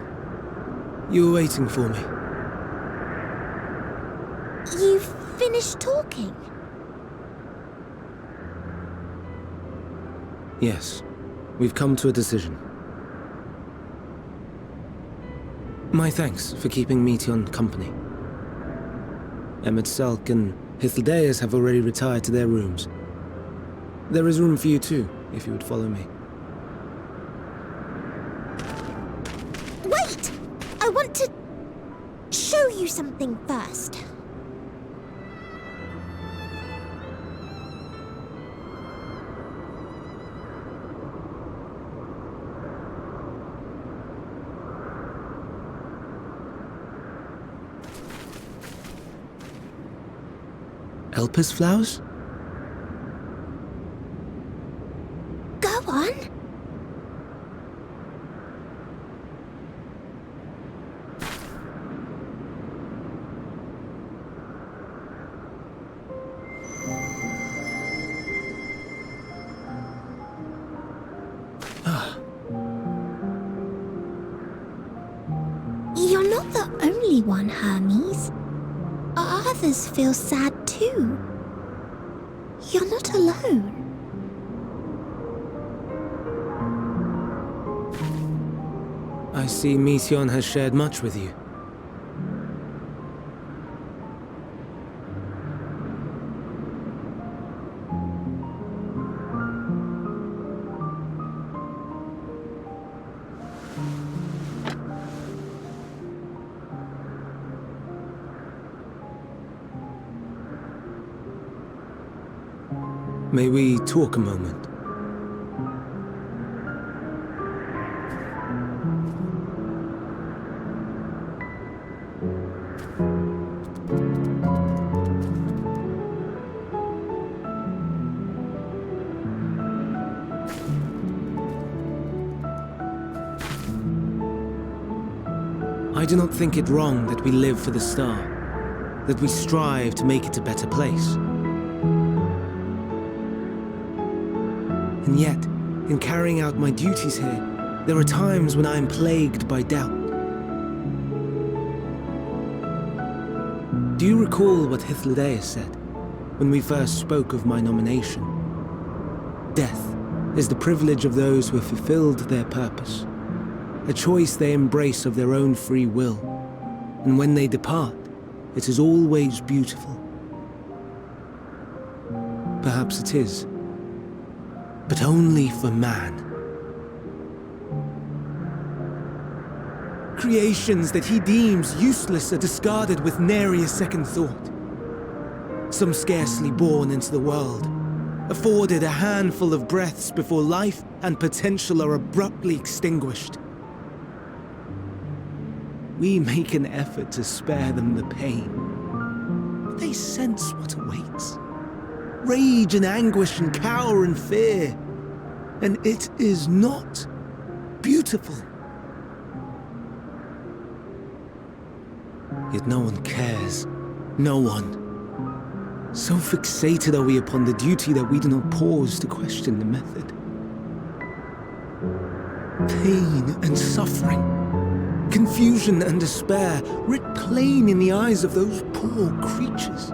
you were waiting for me. You've finished talking? Yes, we've come to a decision. My thanks for keeping Meteon company. Emet-Selch and Hythlodaeus have already retired to their rooms. There is room for you too, if you would follow me. Wait! I want to show you something first. Elpis flowers? Go on. You're not the only one, Hermes. Others feel sad too. You're not alone. I see Meteon has shared much with you. May we talk a moment? I do not think it wrong that we live for the star, that we strive to make it a better place. And yet, in carrying out my duties here, there are times when I am plagued by doubt. Do you recall what Hythlodaeus said when we first spoke of my nomination? Death is the privilege of those who have fulfilled their purpose, a choice they embrace of their own free will, and when they depart, it is always beautiful. Perhaps it is, but only for man. Creations that he deems useless are discarded with nary a second thought. Some scarcely born into the world, afforded a handful of breaths before life and potential are abruptly extinguished. We make an effort to spare them the pain, but they sense what awaits. Rage and anguish and cower and fear, and it is not beautiful. Yet no one cares, no one. So fixated are we upon the duty that we do not pause to question the method. Pain and suffering, confusion and despair, writ plain in the eyes of those poor creatures.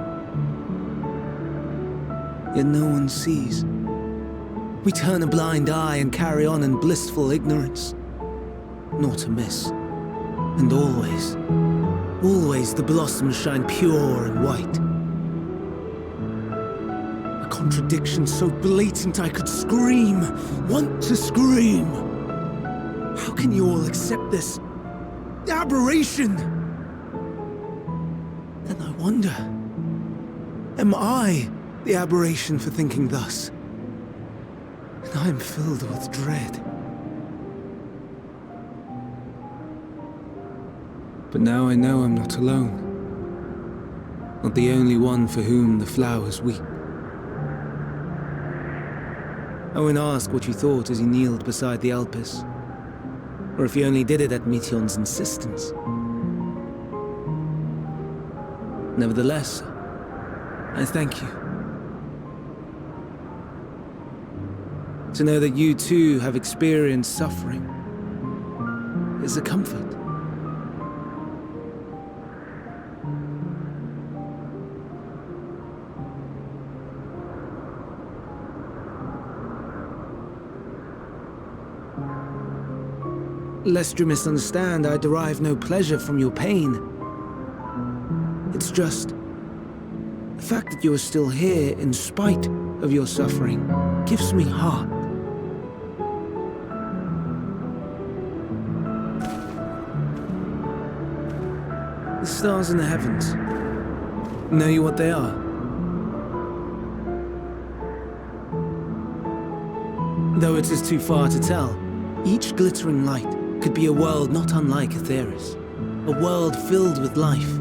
Yet no one sees. We turn a blind eye and carry on in blissful ignorance. Not amiss. And always, always the blossoms shine pure and white. A contradiction so blatant I could scream, want to scream. How can you all accept this aberration? Then I wonder, am I the aberration for thinking thus? And I am filled with dread. But now I know I'm not alone. Not the only one for whom the flowers weep. I won't ask what you thought as you kneeled beside the Elpis, or if you only did it at Meteon's insistence. Nevertheless, I thank you. To know that you too have experienced suffering is a comfort. Lest you misunderstand, I derive no pleasure from your pain. It's just the fact that you are still here in spite of your suffering gives me heart. The stars in the heavens. Know you what they are? Though it is too far to tell, each glittering light could be a world not unlike Aetheris. A world filled with life.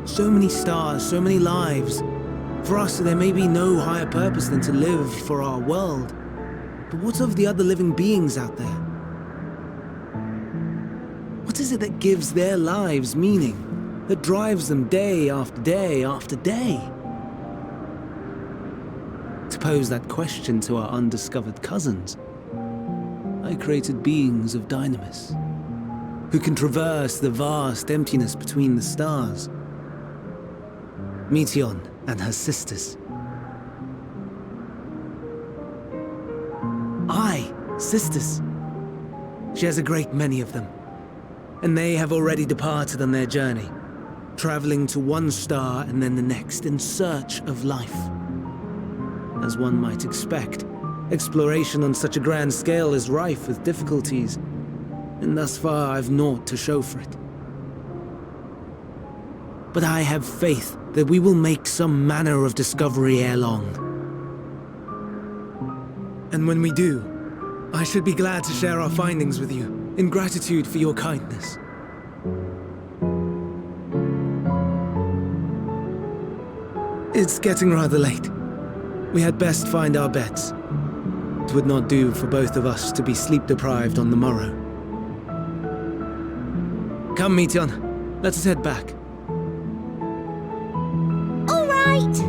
So many stars, so many lives. For us, there may be no higher purpose than to live for our world. But what of the other living beings out there? What is it that gives their lives meaning? That drives them day after day after day? To pose that question to our undiscovered cousins, I created beings of dynamis, who can traverse the vast emptiness between the stars. Meteion and her sisters. Aye, sisters. She has a great many of them, and they have already departed on their journey, traveling to one star and then the next in search of life. As one might expect, exploration on such a grand scale is rife with difficulties, and thus far I've naught to show for it. But I have faith that we will make some manner of discovery ere long. And when we do, I should be glad to share our findings with you, in gratitude for your kindness. It's getting rather late. We had best find our beds. It would not do for both of us to be sleep-deprived on the morrow. Come, Meteion. Let us head back. All right!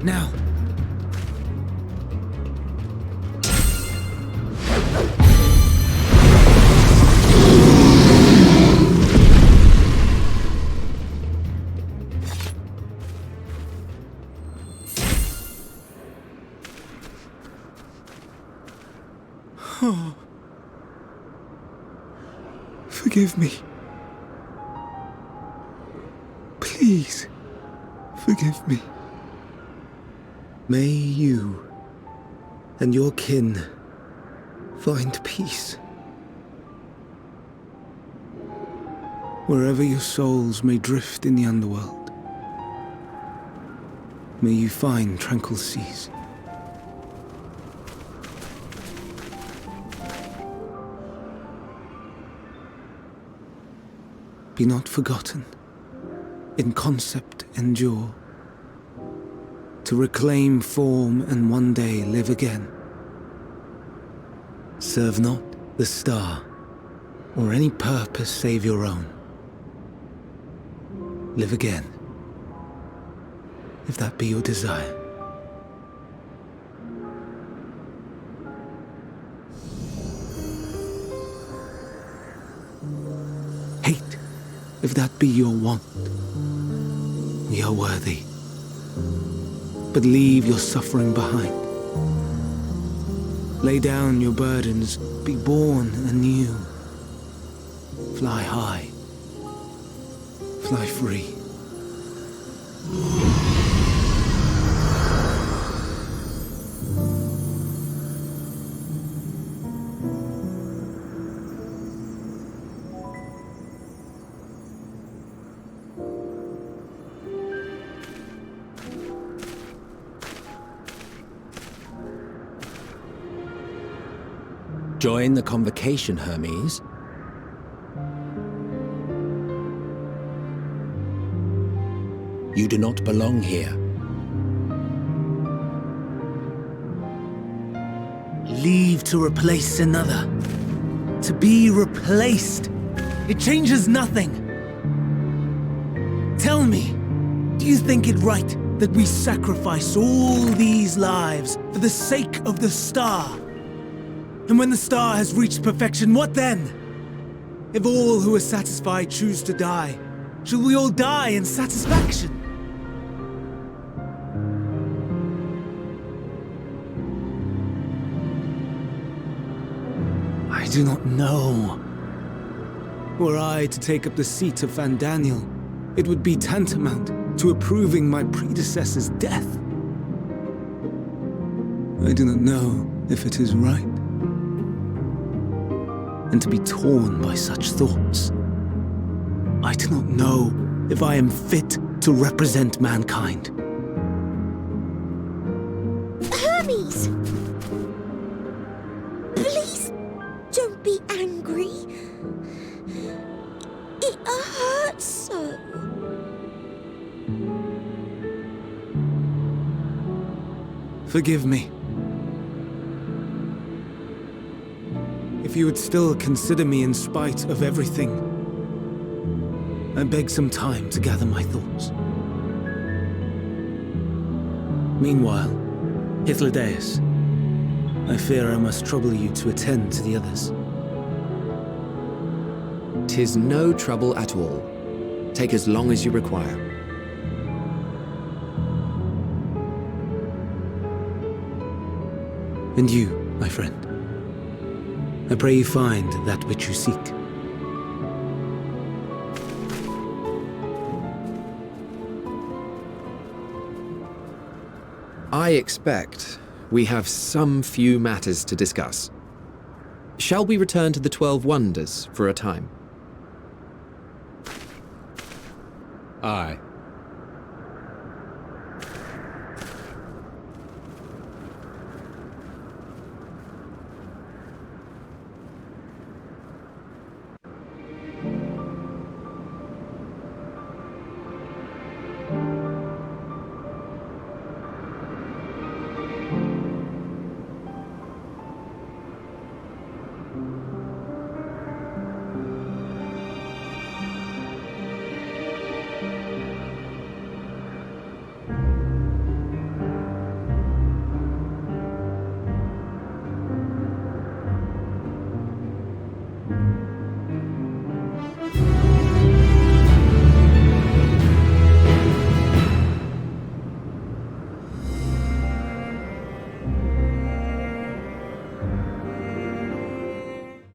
Now. Forgive me. Please, forgive me. May you and your kin find peace. Wherever your souls may drift in the underworld, may you find tranquil seas. Be not forgotten, in concept endure, to reclaim form and one day live again. Serve not the star, or any purpose save your own. Live again, if that be your desire. Hate, if that be your want. We are worthy. But leave your suffering behind. Lay down your burdens, be born anew. Fly high, fly free. Join the convocation, Hermes. You do not belong here. Leave to replace another. To be replaced. It changes nothing. Tell me, do you think it right that we sacrifice all these lives for the sake of the star? And when the star has reached perfection, what then? If all who are satisfied choose to die, shall we all die in satisfaction? I do not know. Were I to take up the seat of Fandaniel, it would be tantamount to approving my predecessor's death. I do not know if it is right. And to be torn by such thoughts, I do not know if I am fit to represent mankind. Hermes! Please don't be angry. It hurts so. Forgive me. If you would still consider me in spite of everything, I beg some time to gather my thoughts. Meanwhile, Hythlodaeus, I fear I must trouble you to attend to the others. 'Tis no trouble at all. Take as long as you require. And you, my friend, I pray you find that which you seek. I expect we have some few matters to discuss. Shall we return to the 12 Wonders for a time? Aye.